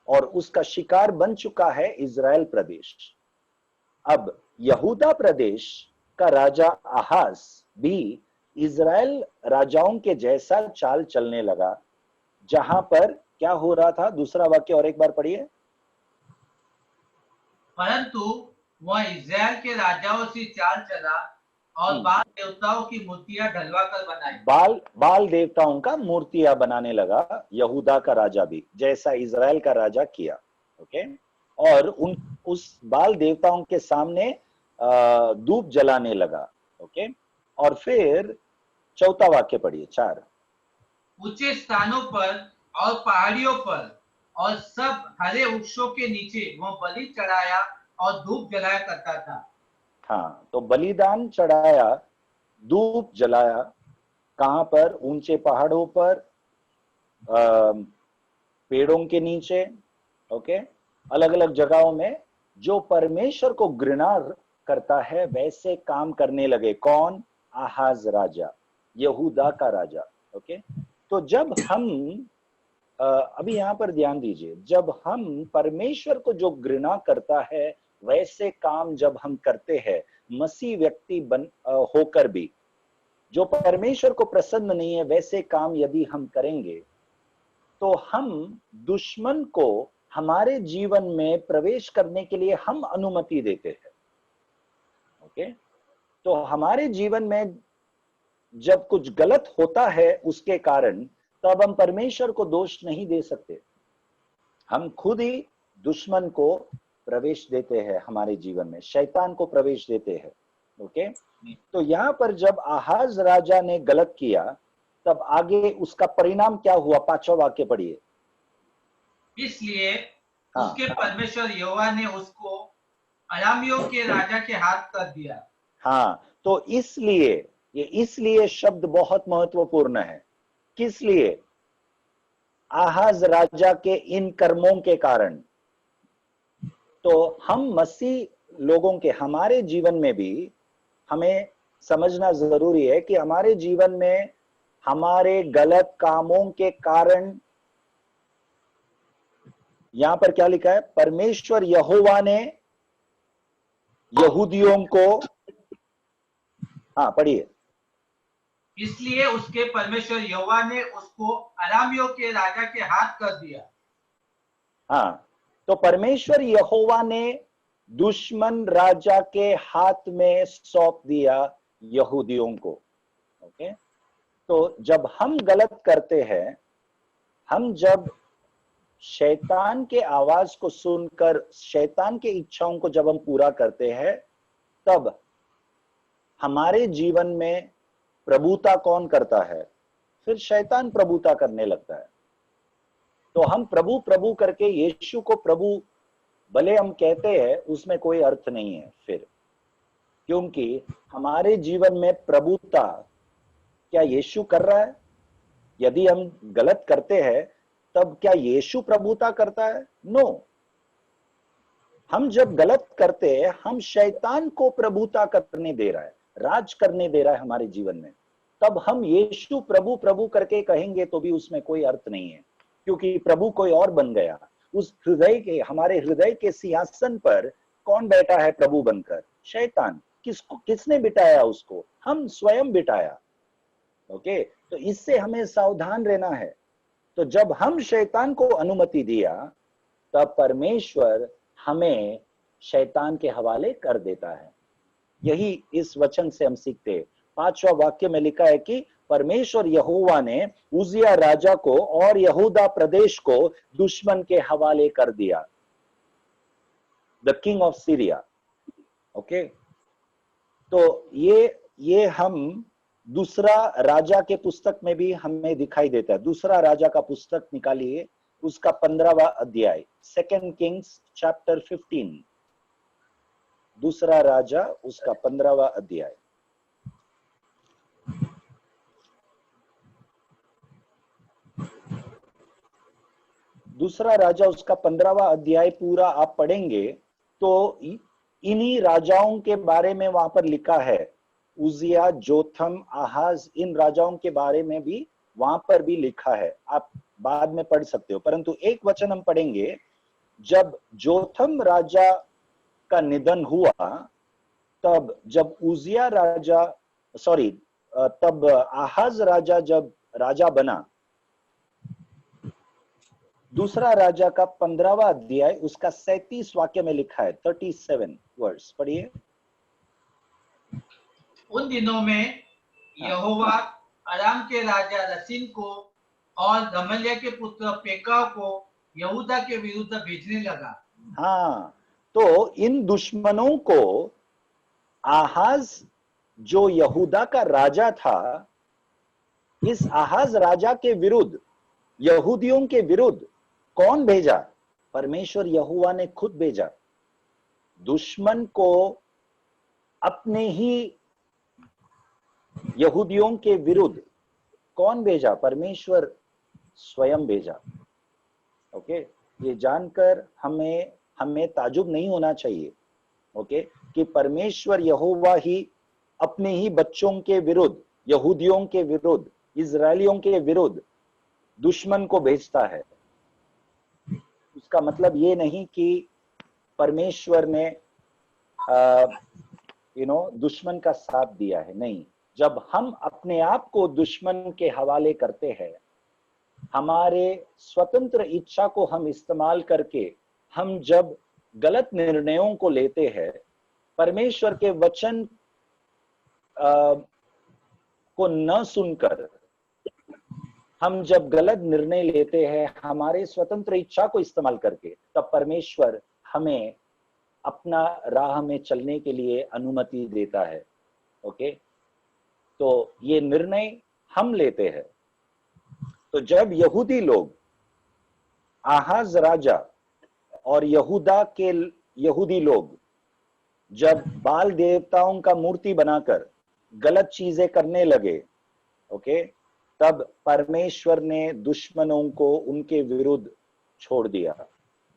और उसका शिकार बन चुका है इजराइल प्रदेश। अब यहूदा प्रदेश का राजा आहाज भी इजराइल राजाओं के जैसा चाल चलने लगा। जहां पर क्या हो रहा था? दूसरा वाक्य और एक बार पढ़िए। परंतु वह इस्राएल के राजाओं से चाल चला और बाल देवताओं की मूर्तियां ढलवा कर बनाई। बाल देवताओं का मूर्तियां बनाने लगा यहूदा का राजा भी, जैसा इजराइल का राजा किया। ओके? और उस बाल देवताओं के सामने धूप जलाने लगा। ओके, और फिर चौथा वाक्य पढ़िए, 4। ऊंचे स्थानों पर और पहाड़ियों पर और सब हरे वृक्षों के नीचे वह बलि चढ़ाया और धूप जलाया करता था। हाँ, तो बलिदान चढ़ाया, धूप जलाया, कहां पर? ऊंचे पहाड़ों पर, पेड़ों के नीचे। ओके, अलग अलग जगहों में जो परमेश्वर को घृणा करता है वैसे काम करने लगे। कौन? आहाज राजा, यहूदा का राजा। ओके, तो जब हम अभी यहां पर ध्यान दीजिए, जब हम परमेश्वर को जो घृणा करता है वैसे काम जब हम करते हैं, मसीह व्यक्ति होकर भी जो परमेश्वर को प्रसन्न नहीं है वैसे काम यदि हम करेंगे, तो हम दुश्मन को हमारे जीवन में प्रवेश करने के लिए हम अनुमति देते हैं। ओके, तो हमारे जीवन में जब कुछ गलत होता है उसके कारण, तब हम परमेश्वर को दोष नहीं दे सकते। हम खुद ही दुश्मन को प्रवेश देते हैं हमारे जीवन में, शैतान को प्रवेश देते हैं। ओके, तो यहां पर जब आहाज राजा ने गलत किया, तब आगे उसका परिणाम क्या हुआ? 5वां वाक्य पढ़िए। इसलिए हाँ, उसके परमेश्वर यहोवा ने उसको अरामियों के राजा के हाथ कर दिया। हाँ, तो इसलिए, ये इसलिए शब्द बहुत महत्वपूर्ण है। किस लिए? आहाज राजा के इन कर्मों के कारण। तो हम मसीह लोगों के, हमारे जीवन में भी हमें समझना जरूरी है कि हमारे जीवन में हमारे गलत कामों के कारण, यहां पर क्या लिखा है? परमेश्वर यहोवा ने यहूदियों को, हाँ पढ़िए। इसलिए उसके परमेश्वर यहोवा ने उसको अरामियों के राजा के हाथ कर दिया। हाँ, तो परमेश्वर यहोवा ने दुश्मन राजा के हाथ में सौंप दिया यहूदियों को। ओके, तो जब हम गलत करते हैं, हम जब शैतान के आवाज को सुनकर शैतान के इच्छाओं को जब हम पूरा करते हैं, तब हमारे जीवन में प्रभुता कौन करता है? फिर शैतान प्रभुता करने लगता है। तो हम प्रभु प्रभु करके यीशु को प्रभु भले हम कहते हैं, उसमें कोई अर्थ नहीं है फिर, क्योंकि हमारे जीवन में प्रभुता क्या यीशु कर रहा है? यदि हम गलत करते हैं, तब क्या यीशु प्रभुता करता है? नो। हम जब गलत करते हैं, हम शैतान को प्रभुता करने दे रहा है, राज करने दे रहा है हमारे जीवन में। तब हम यीशु प्रभु प्रभु करके कहेंगे तो भी उसमें कोई अर्थ नहीं है, क्योंकि प्रभु कोई और बन गया। उस हृदय के, हमारे हृदय के सिंहासन पर कौन बैठा है प्रभु बनकर? शैतान। किसने बिठाया उसको? हम स्वयं बिठाया। ओके, तो इससे हमें सावधान रहना है। तो जब हम शैतान को अनुमति दिया, तब परमेश्वर हमें शैतान के हवाले कर देता है। यही इस वचन से हम सीखते हैं। 5वां वाक्य में लिखा है कि परमेश्वर यहोवा ने उजिया राजा को और यहूदा प्रदेश को दुश्मन के हवाले कर दिया, the king of Syria. Okay, तो ये हम दूसरा राजा के पुस्तक में भी हमें दिखाई देता है। दूसरा राजा का पुस्तक निकालिए, उसका 15वां अध्याय, 2 किंग्स चैप्टर 15। दूसरा राजा, उसका 15वां अध्याय। दूसरा राजा, उसका 15वां अध्याय पूरा आप पढ़ेंगे तो इन्हीं राजाओं के बारे में वहां पर लिखा है। उजिया, जोथम, आहाज, इन राजाओं के बारे में भी वहां पर भी लिखा है। आप बाद में पढ़ सकते हो, परंतु एक वचन हम पढ़ेंगे। जब जोथम राजा का निधन हुआ, तब जब उजिया राजा, तब आहाज राजा जब राजा बना, दूसरा राजा का 15वां अध्याय, उसका 37 वाक्य में लिखा है, 37 वर्स पढ़िए। उन दिनों में यहोवा अराम के राजा रसीन को और गमल्या के पुत्र पेका को यहूदा के विरुद्ध भेजने लगा। हाँ, तो इन दुश्मनों को आहाज जो यहूदा का राजा था, इस आहाज राजा के विरुद्ध, यहूदियों के विरुद्ध कौन भेजा? परमेश्वर यहोवा ने खुद भेजा। दुश्मन को अपने ही यहूदियों के विरुद्ध कौन भेजा? परमेश्वर स्वयं भेजा। ओके, ये जानकर हमें ताजुब नहीं होना चाहिए, ओके, कि परमेश्वर यहोवा ही अपने ही बच्चों के विरुद्ध, यहूदियों के विरुद्ध, इजरायलियों के विरुद्ध दुश्मन को भेजता है। उसका मतलब ये नहीं कि परमेश्वर ने दुश्मन का साथ दिया है, नहीं। जब हम अपने आप को दुश्मन के हवाले करते हैं, हमारे स्वतंत्र इच्छा को हम इस्तेमाल करके हम जब गलत निर्णयों को लेते हैं, परमेश्वर के वचन को न सुनकर हम जब गलत निर्णय लेते हैं हमारे स्वतंत्र इच्छा को इस्तेमाल करके, तब परमेश्वर हमें अपना राह में चलने के लिए अनुमति देता है। ओके, तो ये निर्णय हम लेते हैं। तो जब यहूदी लोग, आहाज राजा और यहूदा के यहूदी लोग जब बाल देवताओं का मूर्ति बनाकर गलत चीजें करने लगे, ओके, तब परमेश्वर ने दुश्मनों को उनके विरुद्ध छोड़ दिया।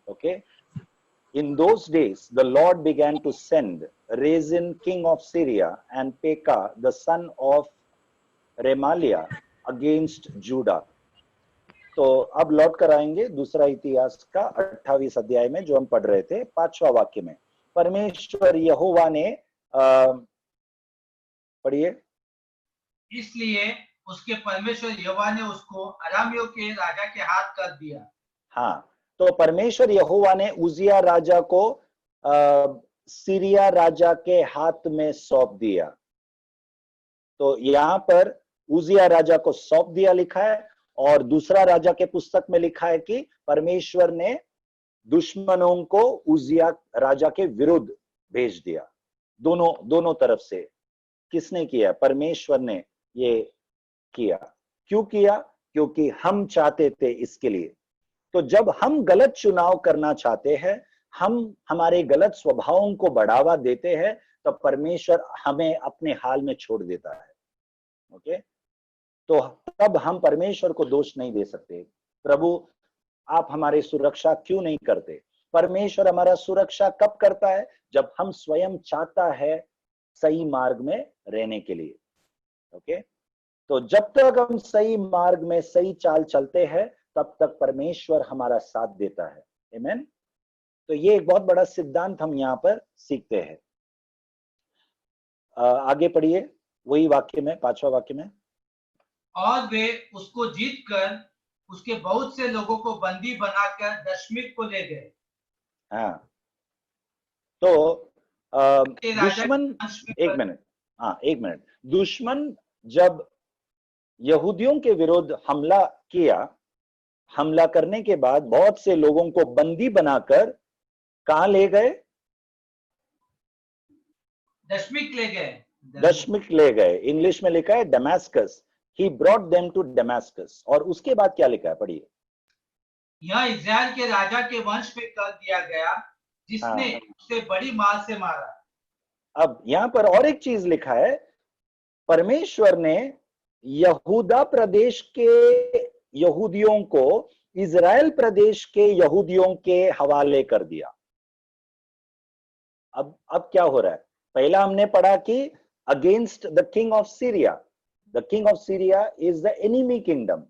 Okay, in those days the Lord began to send Rezin king of Syria and Pekah the son of Remaliah against Judah। तो अब लौट कर आएंगे दूसरा इतिहास का 28 अध्याय में, जो हम पढ़ रहे थे 5वां वाक्य में। परमेश्वर यहोवा ने पढ़िए। इसलिए उसके परमेश्वर यहोवा ने उसको अरामियों के राजा के हाथ कर दिया। हाँ, तो परमेश्वर यहोवा ने उजिया राजा को सीरिया राजा के हाथ में सौंप दिया। तो यहां पर उजिया राजा को सौंप दिया लिखा है, और दूसरा राजा के पुस्तक में लिखा है कि परमेश्वर ने दुश्मनों को उजिया राजा के विरुद्ध भेज दिया। दोनों तरफ से किसने किया? परमेश्वर ने ये किया। क्यों किया? क्योंकि हम चाहते थे इसके लिए। तो जब हम गलत चुनाव करना चाहते हैं, हम हमारे गलत स्वभावों को बढ़ावा देते हैं, तो परमेश्वर हमें अपने हाल में छोड़ देता है। ओके, तो तब हम परमेश्वर को दोष नहीं दे सकते, प्रभु आप हमारी सुरक्षा क्यों नहीं करते? परमेश्वर हमारा सुरक्षा कब करता है? जब हम स्वयं चाहता है सही मार्ग में रहने के लिए। ओके, तो जब तक हम सही मार्ग में सही चाल चलते हैं, तब तक परमेश्वर हमारा साथ देता है। आमीन। तो ये एक बहुत बड़ा सिद्धांत हम यहाँ पर सीखते हैं। आगे पढ़िए वही वाक्य में, 5वां वाक्य में। और वे उसको जीत कर उसके बहुत से लोगों को बंदी बनाकर दशमिक को ले गए। हाँ, तो दुश्मन, एक मिनट, दुश्मन जब यहूदियों के विरुद्ध हमला किया, हमला करने के बाद बहुत से लोगों को बंदी बनाकर कहां ले गए? दशमिक ले गए। दशमिक ले गए। इंग्लिश में लिखा है Damascus. He brought them to Damascus। और उसके बाद क्या लिखा है? पढ़िए। यह इज़राइल के राजा के वंश में कर दिया गया, जिसने उसे बड़ी मार से मारा। अब यहां पर और एक चीज लिखा है, परमेश्वर ने यहूदा प्रदेश के यहूदियों को इज़राइल प्रदेश के यहूदियों के हवाले कर दिया। अब क्या हो रहा है? पहला हमने पढ़ा कि against the king of Syria, the king of Syria is the enemy kingdom,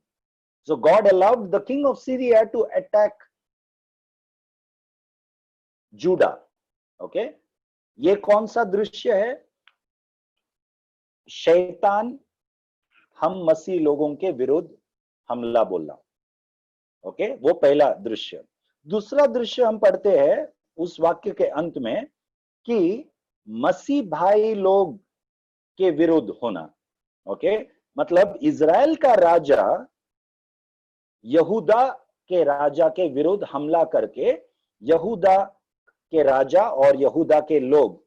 so God allowed the king of Syria to attack Judah। okay, ये कौन सा दृश्य है? शैतान हम मसीह लोगों के विरुद्ध हमला बोलना। ओके, वो पहला दृश्य। दूसरा दृश्य हम पढ़ते हैं उस वाक्य के अंत में कि मसीह भाई लोग के विरुद्ध होना। ओके, मतलब इज़राइल का राजा यहूदा के राजा के विरुद्ध हमला करके यहूदा के राजा और यहूदा के लोग,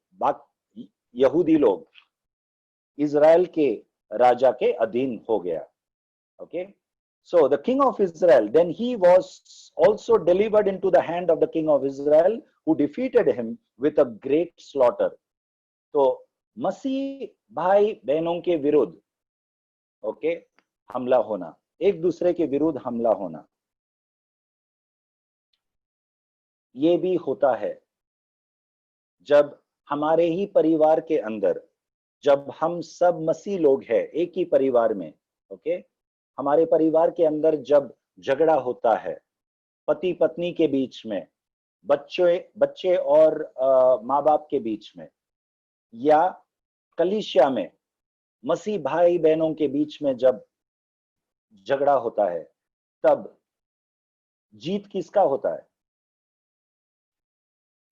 यहूदी लोग इजराइल के राजा के अधीन हो गया. Okay, so the king of Israel, then he was also delivered into the hand of the king of Israel, who defeated him with a great slaughter. तो मसीह भाई बहनों के विरुद्ध, ओके, हमला होना, एक दूसरे के विरुद्ध हमला होना, ये भी होता है जब हमारे ही परिवार के अंदर, जब हम सब मसीह लोग हैं एक ही परिवार में, ओके, हमारे परिवार के अंदर जब झगड़ा होता है, पति पत्नी के बीच में, बच्चे और माँ बाप के बीच में, या कलीसिया में मसीह भाई बहनों के बीच में जब झगड़ा होता है, तब जीत किसका होता है?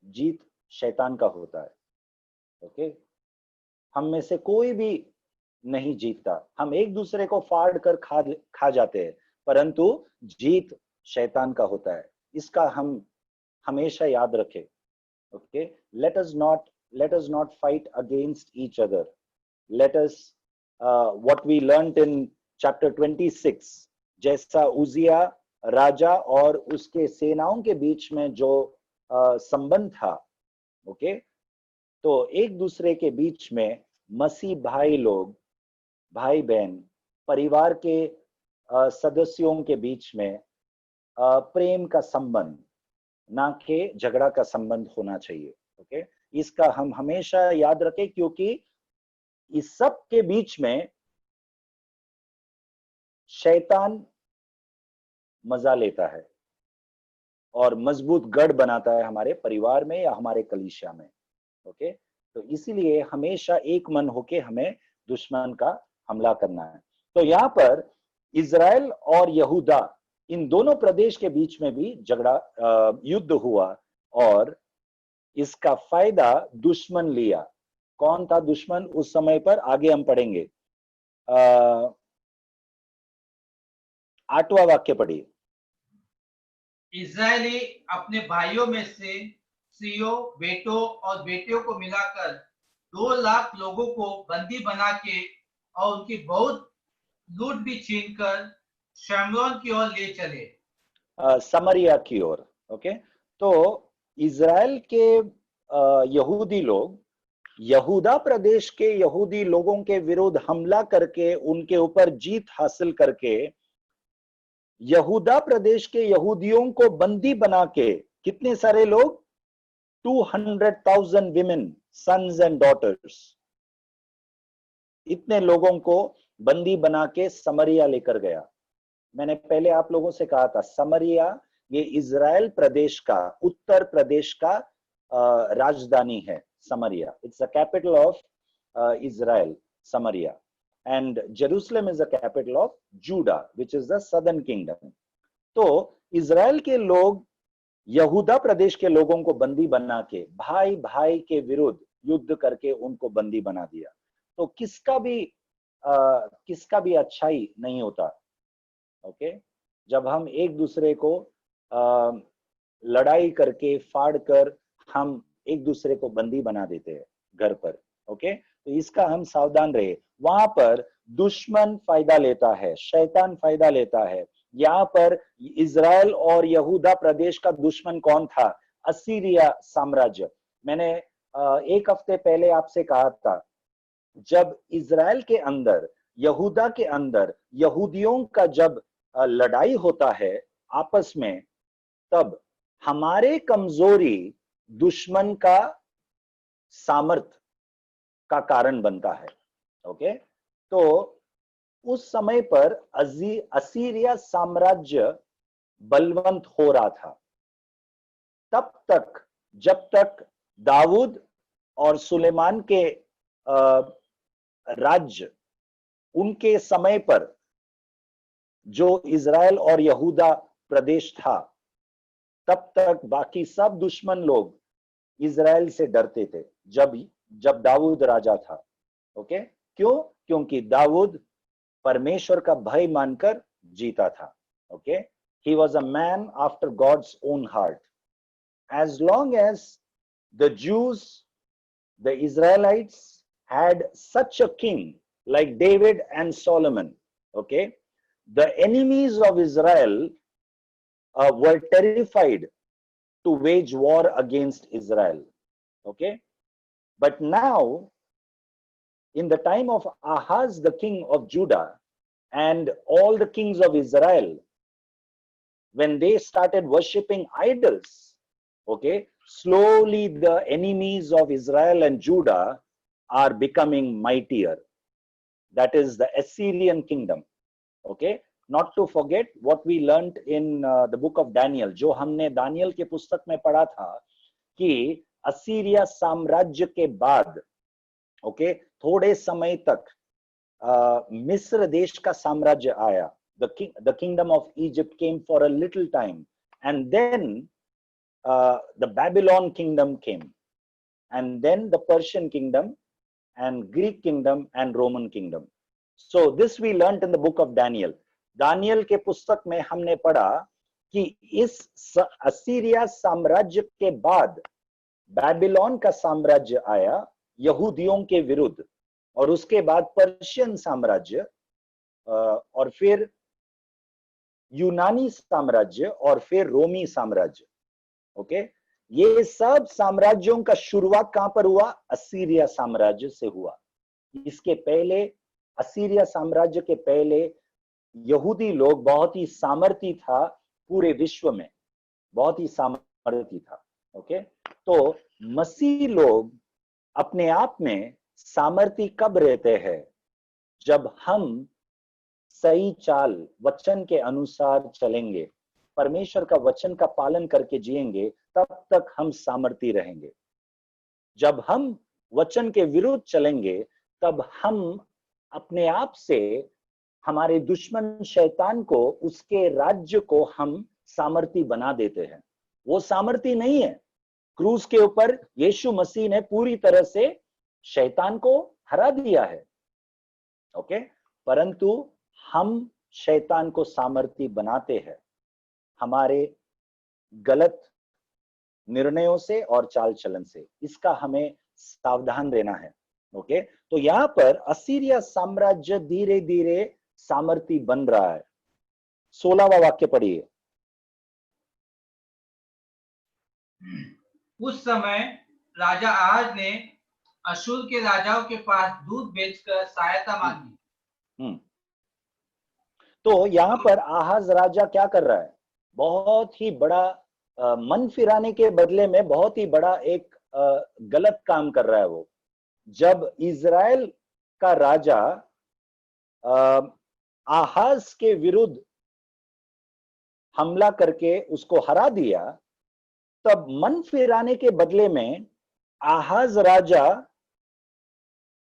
जीत शैतान का होता है. ओके, हम में से कोई भी नहीं जीतता, हम एक दूसरे को फाड़ कर खा जाते हैं, परंतु जीत शैतान का होता है. इसका हम हमेशा याद रखें. Okay, let us not fight against each other. Let us what we learned in chapter 26, जैसा उजिया राजा और उसके सेनाओं के बीच में जो संबंध था, ओके, तो एक दूसरे के बीच में मसीह भाई लोग, भाई बहन, परिवार के सदस्यों के बीच में प्रेम का संबंध, ना कि झगड़ा का संबंध होना चाहिए. ओके, इसका हम हमेशा याद रखें, क्योंकि इस सब के बीच में शैतान मजा लेता है और मजबूत गढ़ बनाता है हमारे परिवार में या हमारे कलीसिया में. ओके, तो इसीलिए हमेशा एक मन होके हमें दुश्मन का हमला करना है. तो यहाँ पर इजराइल और यहूदा, इन दोनों प्रदेश के बीच में भी झगड़ा, युद्ध हुआ, और इसका फायदा दुश्मन लिया. कौन था दुश्मन उस समय पर? आगे हम पढ़ेंगे. 8वां वाक्य पढ़िए. इजरायली अपने भाइयों में से स्त्रियों, बेटों और बेटियों को मिलाकर 2 लाख लोगों को बंदी बना के और उनकी बहुत लूट भी छीनकर शमरोन की ओर ले चले, समरिया की ओर. ओके, तो इजराइल के यहूदी लोग यहूदा प्रदेश के यहूदी लोगों के विरुद्ध हमला करके, उनके ऊपर जीत हासिल करके, यहूदा प्रदेश के यहूदियों को बंदी बना के, कितने सारे लोग? 200,000 विमेन, सन्स एंड डॉटर्स, इतने लोगों को बंदी बना के समरिया लेकर गया. मैंने पहले आप लोगों से कहा था, समरिया ये इजराइल प्रदेश का, उत्तर प्रदेश का राजधानी है. समरिया, it's the capital of Israel, Samariya. And Jerusalem is the capital of Judah, which is the southern kingdom. तो इजराइल के लोग यहूदा प्रदेश के लोगों को बंदी बना के भाई भाई के विरुद्ध युद्ध करके उनको बंदी बना दिया. तो किसका भी अच्छाई नहीं होता. ओके, जब हम एक दूसरे को लड़ाई करके, फाड़ कर, हम एक दूसरे को बंदी बना देते हैं घर पर. ओके, तो इसका हम सावधान रहे. वहां पर दुश्मन फायदा लेता है, शैतान फायदा लेता है. यहाँ पर इजराइल और यहूदा प्रदेश का दुश्मन कौन था? असीरिया साम्राज्य. मैंने एक हफ्ते पहले आपसे कहा था, जब इजराइल के अंदर, यहूदा के अंदर यहूदियों का जब लड़ाई होता है आपस में, तब हमारे कमजोरी दुश्मन का सामर्थ का कारण बनता है. ओके, तो उस समय पर असीरिया साम्राज्य बलवंत हो रहा था. तब तक, जब तक दाऊद और सुलेमान के राज्य, उनके समय पर जो इजराइल और यहूदा प्रदेश था, तब तक बाकी सब दुश्मन लोग इजराइल से डरते थे जब दाऊद राजा था. ओके, क्यों? क्योंकि दाऊद परमेश्वर का भय मानकर जीता था. Okay, he was a man after God's own heart. as long as the Jews, the Israelites had such a king like David and Solomon, okay, the enemies of Israel were terrified to wage war against Israel, okay. But now, in the time of Ahaz, the king of Judah, and all the kings of Israel, when they started worshipping idols, okay, slowly the enemies of Israel and Judah are becoming mightier. That is the Assyrian kingdom, okay. Not to forget what we learned in the book of Daniel, जो हमने Daniel के पुस्तक में पढ़ा था कि Assyria साम्राज्य के बाद, ओके, थोड़े समय तक मिस्र देश का साम्राज्य आया. The kingdom of Egypt came for a little time, and then the Babylon kingdom came, and then the Persian kingdom, and Greek kingdom, and Roman kingdom. So this we learnt in the book of Daniel. Daniel के पुस्तक में हमने पढ़ा कि इस Assyria साम्राज्य के बाद बैबिलोन का साम्राज्य आया यहूदियों के विरुद्ध, और उसके बाद पर्शियन साम्राज्य, और फिर यूनानी साम्राज्य, और फिर रोमी साम्राज्य, ओके. ये सब साम्राज्यों का शुरुआत कहां पर हुआ? असीरिया साम्राज्य से हुआ. इसके पहले, असीरिया साम्राज्य के पहले, यहूदी लोग बहुत ही सामर्थी था, पूरे विश्व में बहुत ही सामर्थी था, ओके. तो मसीह लोग अपने आप में सामर्थी कब रहते हैं? जब हम सही चाल, वचन के अनुसार चलेंगे, परमेश्वर का वचन का पालन करके जिएंगे, तब तक हम सामर्थी रहेंगे. जब हम वचन के विरुद्ध चलेंगे, तब हम अपने आप से हमारे दुश्मन शैतान को, उसके राज्य को हम सामर्थी बना देते हैं. वो सामर्थी नहीं है. क्रूस के ऊपर यीशु मसीह ने पूरी तरह से शैतान को हरा दिया है, ओके. परंतु हम शैतान को सामर्थी बनाते हैं हमारे गलत निर्णयों से और चाल चलन से. इसका हमें सावधान रहना है, ओके. तो यहां पर असीरिया साम्राज्य धीरे धीरे सामर्थी बन रहा है. 16वां वाक्य पढ़िए. उस समय राजा आहज ने अशूर के राजाओं के पास दूध बेचकर सहायता मांगी. तो यहां पर आहाज राजा क्या कर रहा है? बहुत ही बड़ा मन फिराने के बदले में बहुत ही बड़ा एक गलत काम कर रहा है वो. जब इजराइल का राजा आहाज के विरुद्ध हमला करके उसको हरा दिया, तब मन फिराने के बदले में आहाज राजा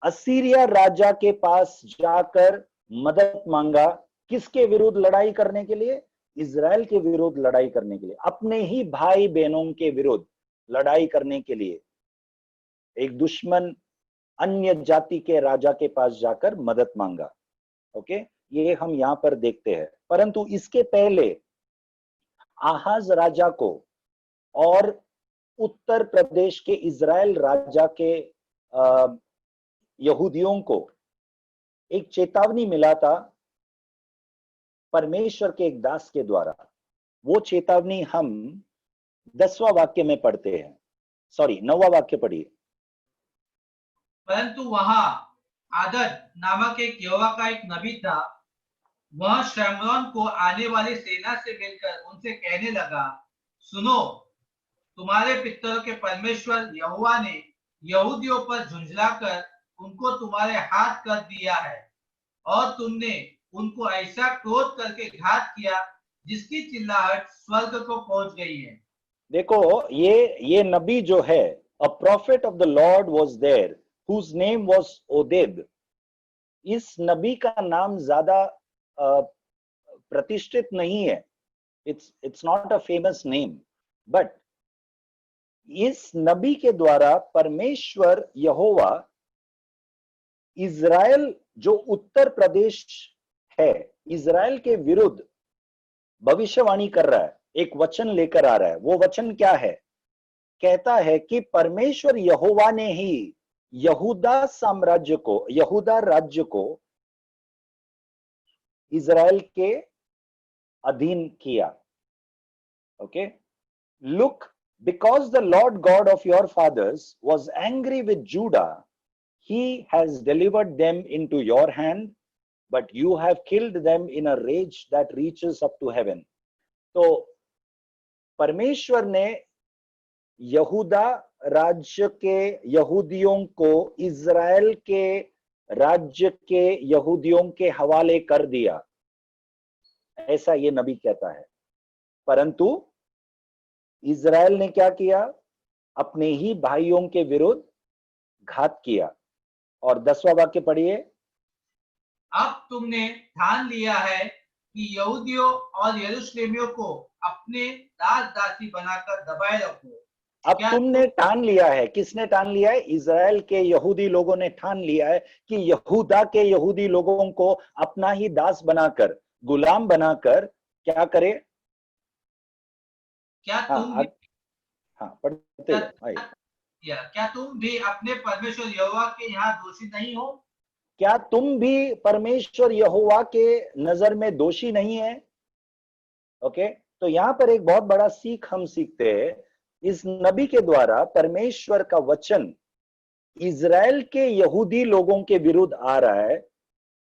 असीरिया राजा के पास जाकर मदद मांगा. किसके विरुद्ध लड़ाई करने के लिए? इजराइल के विरुद्ध लड़ाई करने के लिए, अपने ही भाई बहनों के विरुद्ध लड़ाई करने के लिए एक दुश्मन अन्य जाति के राजा के पास जाकर मदद मांगा, ओके. ये हम यहां पर देखते हैं. परंतु इसके पहले आहाज राजा को और उत्तर प्रदेश के इजराइल राजा के यहूदियों को एक चेतावनी मिला था परमेश्वर के एक दास के द्वारा. वो चेतावनी हम 10वां वाक्य में पढ़ते हैं. 9वां वाक्य पढ़िए. परंतु वहां आदद नामक एक यहोवा का एक नबी था. वह शमरोन को आने वाली सेना से मिलकर उनसे कहने लगा, सुनो, तुम्हारे पितरों के परमेश्वर यहोवा ने यहूदियों पर झुंझलाकर उनको तुम्हारे हाथ कर दिया है, और तुमने उनको ऐसा क्रोध करके घात किया जिसकी चिल्लाहट स्वर्ग को पहुंच गई है. देखो, ये नबी जो है, a prophet of the Lord was there whose name was Oded. इस नबी का नाम ज्यादा प्रतिष्ठित नहीं है. It's not a famous name, but इस नबी के द्वारा परमेश्वर यहोवा इजराइल जो उत्तर प्रदेश है, इजराइल के विरुद्ध भविष्यवाणी कर रहा है, एक वचन लेकर आ रहा है. वो वचन क्या है? कहता है कि परमेश्वर यहोवा ने ही यहूदा साम्राज्य को, यहूदा राज्य को इजराइल के अधीन किया। Okay, look, because the Lord God of your fathers was angry with Judah, he has delivered them into your hand, but you have killed them in a rage that reaches up to heaven. तो परमेश्वर ने यहूदा राज्य के यहूदियों को Israel के राज्य के यहूदियों के हवाले कर दिया, ऐसा ये नबी कहता है। परंतु इजराइल ने क्या किया? अपने ही भाइयों के विरुद्ध घात किया। और 10वां वाक्य पढ़िए। अब तुमने ठान लिया है कि यहूदियों और यरूशलेमियों को अपने दास दासी बनाकर दबाए रखो। अब तुमने ठान लिया है, किसने ठान लिया है? इजराइल के यहूदी लोगों ने ठान लिया है कि यहूदा के यहूदी लोगों को अपना ही दास बनाकर, गुलाम बनाकर क्या करे? क्या तुम पढ़ते क्या तुम भी अपने परमेश्वर यहोवा के यहाँ दोषी नहीं हो? क्या तुम भी परमेश्वर यहोवा के नजर में दोषी नहीं है? ओके, तो यहाँ पर एक बहुत बड़ा सीख हम सीखते हैं। इस नबी के द्वारा परमेश्वर का वचन इजराइल के यहूदी लोगों के विरुद्ध आ रहा है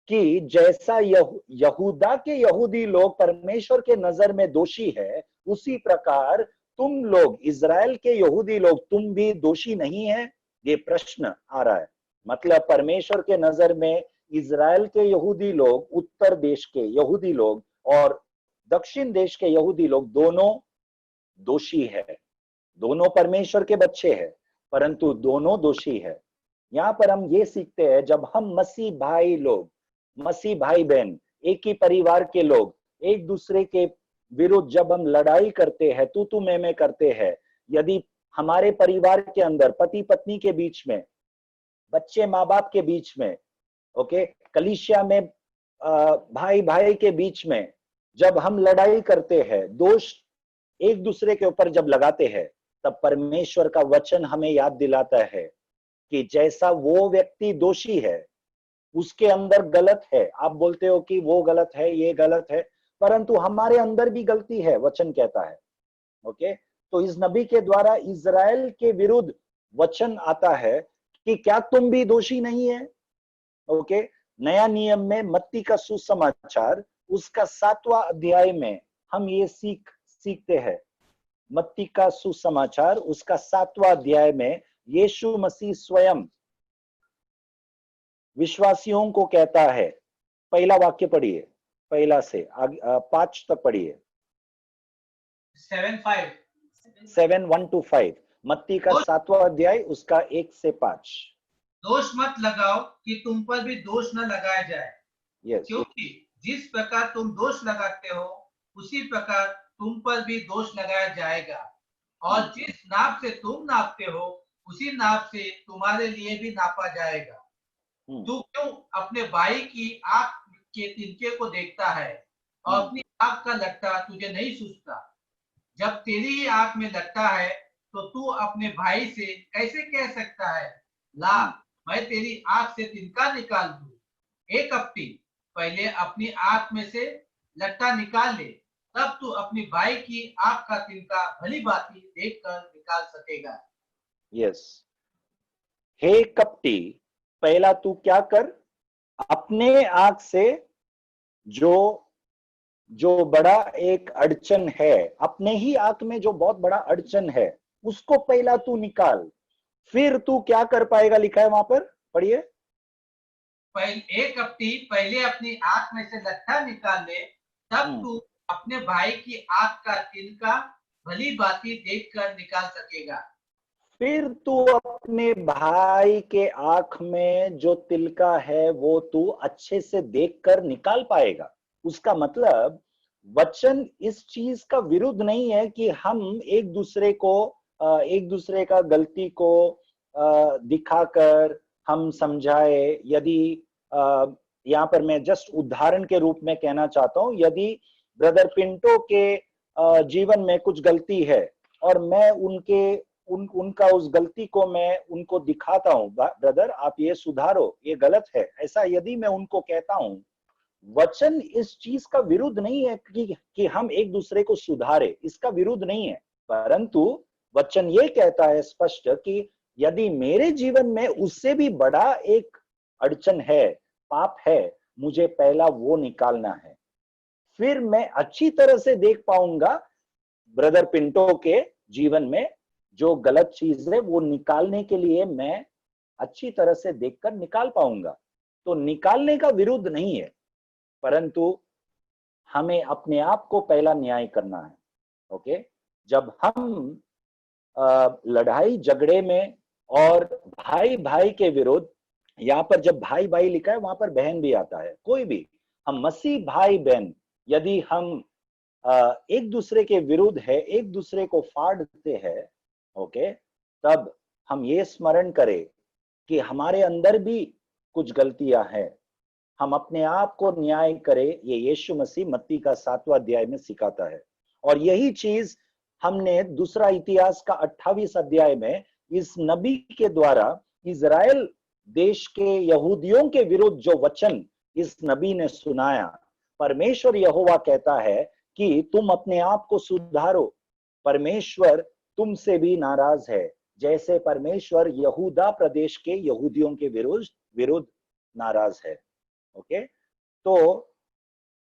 कि जैसा यहूदा के यहूदी लोग परमेश्वर के नजर में दोषी है, उसी प्रकार तुम लोग, इजराइल के यहूदी लोग, तुम भी दोषी नहीं है? ये प्रश्न आ रहा है। मतलब परमेश्वर के नजर में इजराइल के यहूदी लोग, उत्तर देश के यहूदी लोग और दक्षिण देश के यहूदी लोग दोनों दोषी है। दोनों परमेश्वर के बच्चे हैं, परंतु दोनों दोषी है। यहाँ पर हम ये सीखते हैं, जब हम मसीह भाई लोग, मसीह भाई बहन, एक ही परिवार के लोग एक दूसरे के विरुद्ध जब हम लड़ाई करते हैं, तू मैं करते हैं, यदि हमारे परिवार के अंदर पति पत्नी के बीच में, बच्चे माँ बाप के बीच में, ओके, कलीसिया में भाई भाई के बीच में जब हम लड़ाई करते हैं, दोष एक दूसरे के ऊपर जब लगाते हैं, तब परमेश्वर का वचन हमें याद दिलाता है कि जैसा वो व्यक्ति दोषी है, उसके अंदर गलत है। आप बोलते हो कि वो गलत है, ये गलत है, परंतु हमारे अंदर भी गलती है, वचन कहता है। ओके, तो इस नबी के द्वारा इजराइल के विरुद्ध वचन आता है कि क्या तुम भी दोषी नहीं है? ओके, नया नियम में मत्ती का सुसमाचार उसका 7वां अध्याय में हम ये सीखते हैं। मत्ती का सुसमाचार उसका 7वां अध्याय में यीशु मसीह स्वयं विश्वासियों को कहता है। पहला वाक्य पढ़िए, पहला से 5 तक पढ़िए। 7:1-5 मत्ती का 7वां अध्याय उसका 1 से 5। दोष मत लगाओ कि तुम पर भी दोष न लगाया जाए। yes. क्योंकि जिस प्रकार तुम दोष लगाते हो, उसी प्रकार तुम पर भी दोष लगाया जाएगा, और जिस नाप से तुम नापते हो, उसी नाप से तुम्हारे लिए भी नापा जाएगा। तू क्यों अपने भाई की आंख के तिनके को देखता है और अपनी आंख का लट्टा तुझे नहीं सूझता? जब तेरी ही आंख में लट्टा है, तो तू अपने भाई से कैसे कह सकता है, ला मैं तेरी आंख से तिनका निकाल दूं? एक कपटी, पहले अपनी आंख में से लट्टा निकाल ले, तब तू अपनी भाई की आंख का तिनका भली भांति देखकर निकाल सकेगा। यस, हे कपटी, पहला तू क्या कर, अपने आंख से जो बड़ा एक अड़चन है, अपने ही आंख में जो बहुत बड़ा अड़चन है, उसको पहला तू निकाल, फिर तू क्या कर पाएगा? लिखा है वहां पर, पढ़िए। एक कपटी, पहले अपनी आंख में से लट्ठा निकाल ले, तब तू अपने भाई की आंख का तिनका भली भांति देखकर निकाल सकेगा। फिर तू अपने भाई के आंख में जो तिलका है वो तू अच्छे से देखकर निकाल पाएगा। उसका मतलब वचन इस चीज का विरुद्ध नहीं है कि हम एक दूसरे का गलती को दिखाकर हम समझाए। यदि यहाँ पर मैं जस्ट उदाहरण के रूप में कहना चाहता हूं, यदि ब्रदर पिंटो के जीवन में कुछ गलती है और मैं उनके उनका उस गलती को मैं उनको दिखाता हूं, ब्रदर आप ये सुधारो, ये गलत है, ऐसा यदि मैं उनको कहता हूं, वचन इस चीज का विरुद्ध नहीं है कि हम एक दूसरे को सुधारे, इसका विरुद्ध नहीं है, परंतु वचन ये कहता है स्पष्ट कि यदि मेरे जीवन में उससे भी बड़ा एक अड़चन है, पाप है, मुझे पहला वो निकालना है, फिर मैं अच्छी तरह से देख पाऊंगा ब्रदर पिंटो के जीवन में जो गलत चीज है वो निकालने के लिए मैं अच्छी तरह से देखकर निकाल पाऊंगा। तो निकालने का विरुद्ध नहीं है, परंतु हमें अपने आप को पहला न्याय करना है। ओके, जब हम लड़ाई झगड़े में और भाई भाई के विरुद्ध, यहाँ पर जब भाई भाई लिखा है वहां पर बहन भी आता है, कोई भी, हम मसीह भाई बहन यदि हम एक दूसरे के विरुद्ध है, एक दूसरे को फाड़ते हैं, ओके, तब हम ये स्मरण करें कि हमारे अंदर भी कुछ गलतियां हैं, हम अपने आप को न्याय करें। ये यीशु मसीह मत्ती का 7वां अध्याय में सिखाता है, और यही चीज हमने दूसरा इतिहास का 28 अध्याय में इस नबी के द्वारा इजराइल देश के यहूदियों के विरुद्ध जो वचन इस नबी ने सुनाया, परमेश्वर यहोवा कहता है कि तुम अपने आप को सुधारो, परमेश्वर तुमसे भी नाराज है, जैसे परमेश्वर यहूदा प्रदेश के यहूदियों के विरुद्ध नाराज है। ओके, तो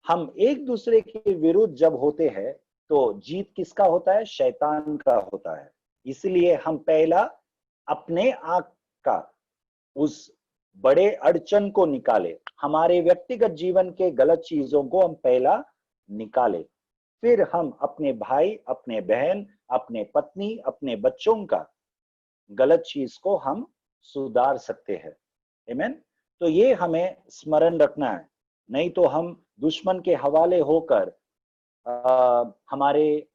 हम एक दूसरे के विरुद्ध जब होते हैं तो जीत किसका होता है? शैतान का होता है। इसलिए हम पहला अपने आप का उस बड़े अड़चन को निकाले, हमारे व्यक्तिगत जीवन के गलत चीजों को हम पहला निकाले, फिर हम अपने भाई, अपने बहन, अपने पत्नी, अपने बच्चों का गलत चीज को हम सुधार सकते हैं। आमीन। तो ये हमें स्मरण रखना है, नहीं तो हम दुश्मन के हवाले होकर हमारे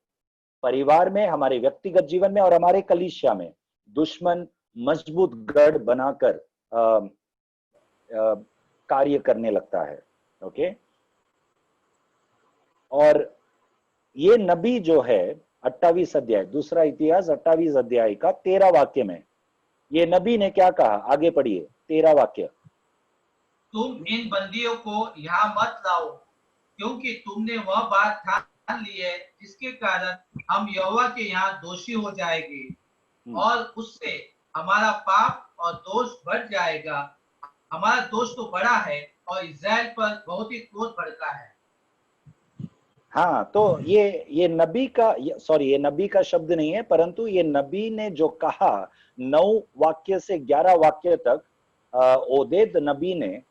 परिवार में, हमारे व्यक्तिगत जीवन में और हमारे कलीसिया में दुश्मन मजबूत गढ़ बनाकर कार्य करने लगता है। ओके, और ये नबी जो है 28 अध्याय, दूसरा इतिहास 28 अध्याय का 13 वाक्य में ये नबी ने क्या कहा? आगे पढ़िए 13 वाक्य। तुम इन बंदियों को यहाँ मत लाओ, क्योंकि तुमने वह बात ठान ली है जिसके कारण हम यहोवा के यहाँ दोषी हो जाएंगे, और उससे हमारा पाप और दोष बढ़ जाएगा। हमारा दोष तो बड़ा है और इस्राएल पर बहुत ही क्रोध भड़का है। हाँ, तो ये नबी का, सॉरी, ये नबी का शब्द नहीं है, परंतु ये नबी ने जो कहा 9 वाक्य से 11 वाक्य तक, ओदेद नबी ने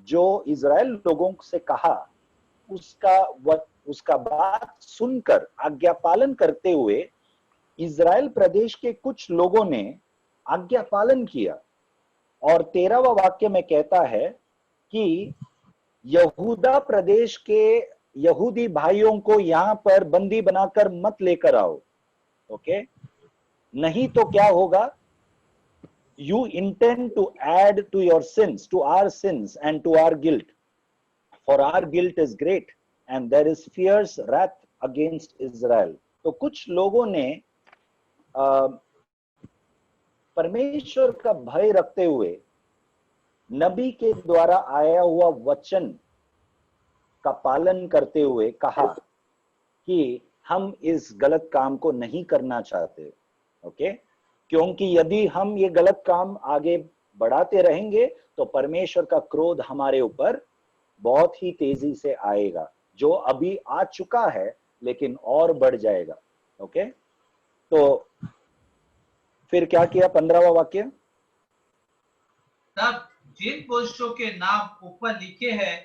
जो इजराइल लोगों से कहा, उसका बात सुनकर आज्ञा पालन करते हुए इजराइल प्रदेश के कुछ लोगों ने आज्ञा पालन किया। और 13वां वाक्य में कहता है कि यहूदा प्रदेश के यहूदी भाइयों को यहां पर बंदी बनाकर मत लेकर आओ। ओके, नहीं तो क्या होगा? You intend to add to your sins, to our sins and to our guilt. For our guilt is great and there is fierce wrath against Israel. तो कुछ लोगों ने परमेश्वर का भय रखते हुए नबी के द्वारा आया हुआ वचन का पालन करते हुए कहा कि हम इस गलत काम को नहीं करना चाहते। ओके, क्योंकि यदि हम ये गलत काम आगे बढ़ाते रहेंगे तो परमेश्वर का क्रोध हमारे ऊपर बहुत ही तेजी से आएगा, जो अभी आ चुका है लेकिन और बढ़ जाएगा। ओके, तो फिर क्या किया? 15वां वाक्य। तब जिन पुरुषों के नाम ऊपर लिखे हैं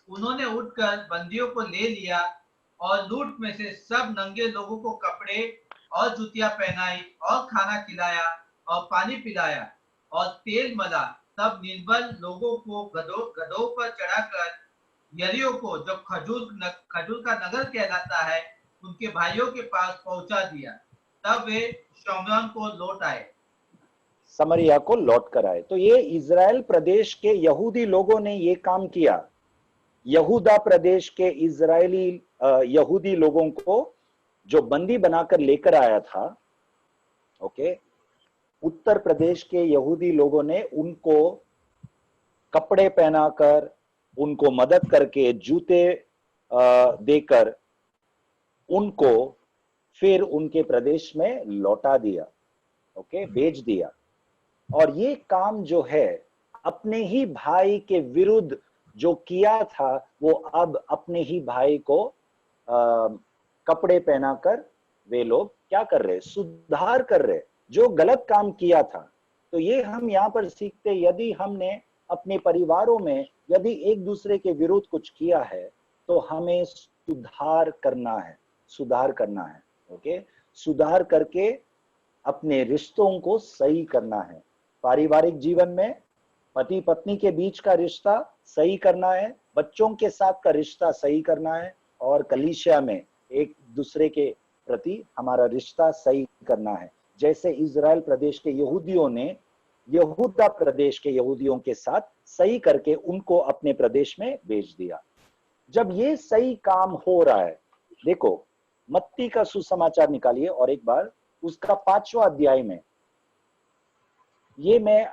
उन्होंने उठकर बंदियों को ले लिया और लूट में से सब नंगे लोगों को कपड़े और जूतियां पहनाई और खाना खिलाया और पानी पिलाया और तेल मला। तब निर्बल लोगों को गधों पर चढ़ाकर यरीहो को, जो खजूर का नगर कहलाता है, उनके भाइयों के पास पहुंचा दिया। तब वे शमरोन को लौट आए, समरिया को लौट कर आए। तो ये इजराइल प्रदेश के यहूदी लोगों ने ये काम किया। यहूदा प्रदेश के इजरायली यहूदी लोगों को जो बंदी बनाकर लेकर आया था, ओके, उत्तर प्रदेश के यहूदी लोगों ने उनको कपड़े पहनाकर, उनको मदद करके, जूते देकर उनको फिर उनके प्रदेश में लौटा दिया, ओके, भेज दिया। और ये काम जो है अपने ही भाई के विरुद्ध जो किया था, वो अब अपने ही भाई को कपड़े पहनाकर वे लोग क्या कर रहे, सुधार कर रहे जो गलत काम किया था। तो ये हम यहाँ पर सीखते, यदि हमने अपने परिवारों में यदि एक दूसरे के विरुद्ध कुछ किया है तो हमें सुधार करना है, सुधार करना है, ओके, सुधार करके अपने रिश्तों को सही करना है। पारिवारिक जीवन में पति पत्नी के बीच का रिश्ता सही करना है, बच्चों के साथ का रिश्ता सही करना है, और कलीसिया में एक दूसरे के प्रति हमारा रिश्ता सही करना है। जैसे इजराइल प्रदेश के यहूदियों ने यहूदा प्रदेश के यहूदियों के साथ सही करके उनको अपने प्रदेश में भेज दिया। जब ये सही काम हो रहा है, देखो मत्ती का सुसमाचार निकालिए और एक बार उसका 5वां अध्याय में, ये मैं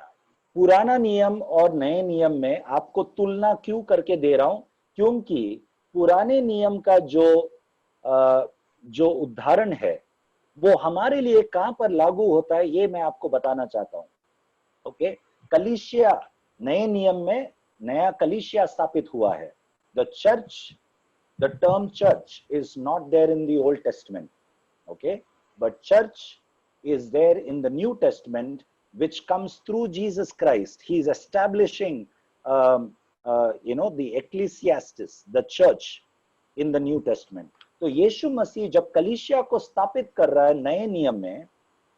पुराना नियम और नए नियम में आपको तुलना क्यों करके दे रहा हूं, क्योंकि पुराने नियम का जो उदाहरण है वो हमारे लिए कहां पर लागू होता है, ये मैं आपको बताना चाहता हूं। ओके, कलीसिया नए नियम में नया कलीसिया स्थापित हुआ है। The term church is not there in the Old Testament, okay, but church is there in the New Testament, which comes through Jesus Christ. He is establishing the ecclesiastes, the church in the New Testament. तो यीशु मसीह जब कलीसिया को स्थापित कर रहा है नए नियम में,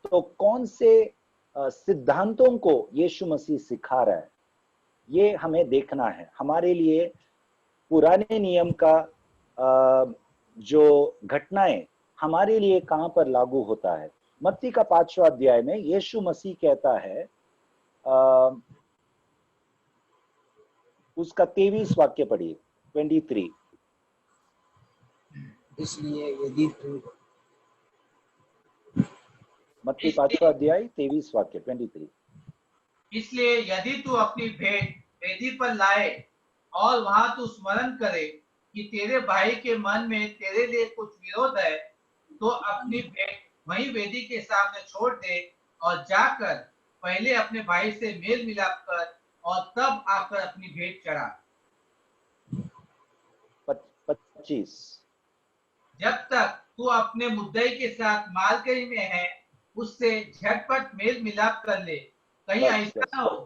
तो कौन से सिद्धांतों को यीशु मसीह सिखा रहा है, ये हमें देखना है। हमारे लिए पुराने नियम का जो घटनाएं हमारे लिए कहां पर लागू होता है। मत्ती का 5वां अध्याय में यीशु मसीह कहता है, उसका 23 वाक्य पढ़िए, 23। इसलिए यदि तू, मत्ती 5वां अध्याय 23 वाक्य 23। इसलिए यदि तू अपनी भेंट वेदी पर लाए और वहां तू स्मरण करे कि तेरे भाई के मन में तेरे लिए कुछ विरोध है, तो अपनी भेंट वहीं वेदी के सामने छोड़ दे और जाकर पहले अपने भाई से मेल मिलाप कर और तब आकर अपनी भेंट चढ़ा। 25। जब तक तू अपने मुद्दई के साथ मालकई में है, उससे झटपट मेल मिलाप कर ले, कहीं ऐसा ना हो।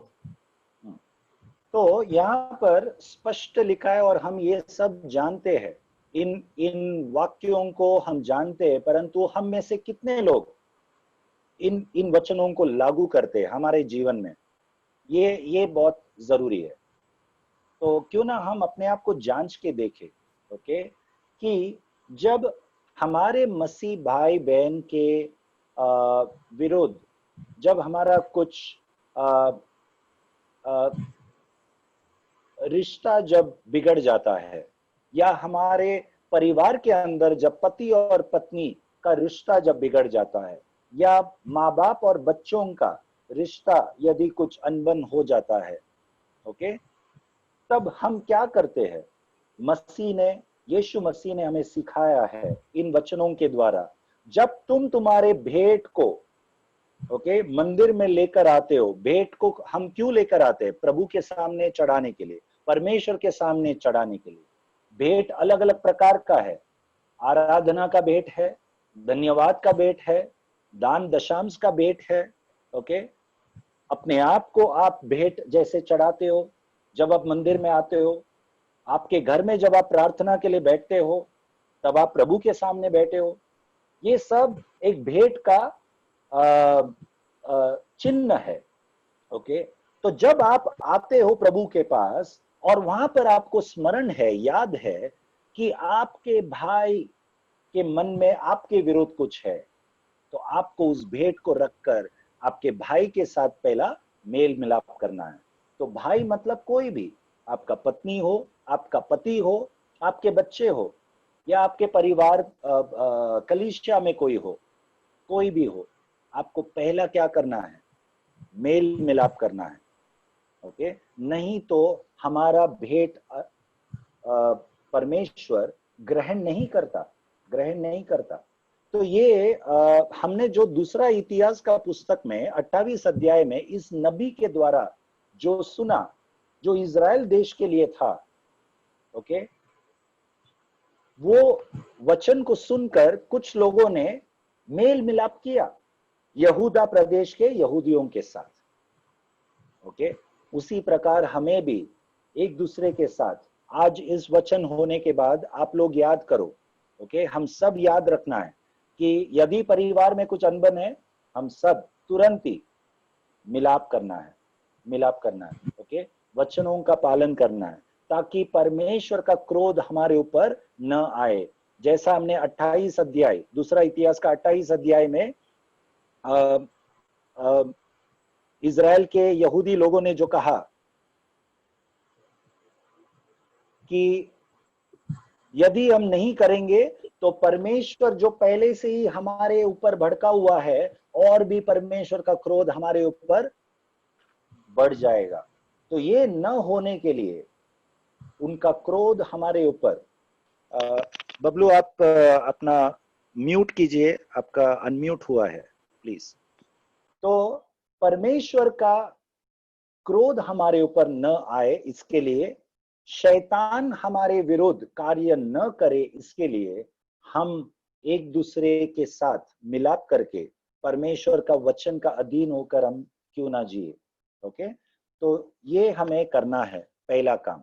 तो यहाँ पर स्पष्ट लिखा है और हम ये सब जानते हैं, इन वाक्यों को हम जानते हैं, परंतु हम में से कितने लोग इन वचनों को लागू करते हैं हमारे जीवन में, ये बहुत जरूरी है। तो क्यों ना हम अपने आप को जांच के देखें, ओके, कि जब हमारे मसीह भाई बहन के विरुद्ध जब हमारा कुछ रिश्ता जब बिगड़ जाता है, या हमारे परिवार के अंदर जब पति और पत्नी का रिश्ता जब बिगड़ जाता है, या माँ बाप और बच्चों का रिश्ता यदि कुछ अनबन हो जाता है, ओके, तब हम क्या करते हैं। यीशु मसीह ने हमें सिखाया है इन वचनों के द्वारा, जब तुम तुम्हारे भेंट को ओके मंदिर में लेकर आते हो, भेंट को हम क्यों लेकर आते हैं, प्रभु के सामने चढ़ाने के लिए, परमेश्वर के सामने चढ़ाने के लिए। भेंट अलग अलग प्रकार का है, आराधना का भेंट है, धन्यवाद का भेंट है, दान दशांश का भेंट है, ओके। अपने आप को आप भेंट जैसे चढ़ाते हो जब आप मंदिर में आते हो, आपके घर में जब आप प्रार्थना के लिए बैठते हो, तब आप प्रभु के सामने बैठे हो, ये सब एक भेंट का चिन्ह है, ओके। तो जब आप आते हो प्रभु के पास और वहां पर आपको स्मरण है, याद है कि आपके भाई के मन में आपके विरुद्ध कुछ है, तो आपको उस भेंट को रखकर आपके भाई के साथ पहला मेल मिलाप करना है। तो भाई मतलब कोई भी, आपका पत्नी हो, आपका पति हो, आपके बच्चे हो, या आपके परिवार कलीसिया में कोई हो, कोई भी हो, आपको पहला क्या करना है, मेल मिलाप करना है। ओके, नहीं तो हमारा भेंट परमेश्वर ग्रहण नहीं करता। तो ये हमने जो दूसरा इतिहास का पुस्तक में 28 अध्याय में इस नबी के द्वारा जो सुना, जो इज़राइल देश के लिए था, ओके, वो वचन को सुनकर कुछ लोगों ने मेल मिलाप किया यहूदा प्रदेश के यहूदियों के साथ। ओके, उसी प्रकार हमें भी एक दूसरे के साथ, आज इस वचन होने के बाद आप लोग याद करो, ओके, हम सब याद रखना है कि यदि परिवार में कुछ अनबन है, हम सब तुरंत ही मिलाप करना है, ओके, वचनों का पालन करना है, ताकि परमेश्वर का क्रोध हमारे ऊपर न आए। जैसा हमने 28 अध्याय, दूसरा इतिहास का 28 अध्याय में इज़राइल के यहूदी लोगों ने जो कहा कि यदि हम नहीं करेंगे तो परमेश्वर जो पहले से ही हमारे ऊपर भड़का हुआ है, और भी परमेश्वर का क्रोध हमारे ऊपर बढ़ जाएगा। तो ये न होने के लिए, उनका क्रोध हमारे ऊपर, बबलू आप अपना म्यूट कीजिए, आपका अनम्यूट हुआ है प्लीज। तो परमेश्वर का क्रोध हमारे ऊपर न आए, इसके लिए शैतान हमारे विरुद्ध कार्य न करे, इसके लिए हम एक दूसरे के साथ मिलाप करके परमेश्वर का वचन का अधीन होकर हम क्यों ना जिए। ओके, तो ये हमें करना है पहला काम।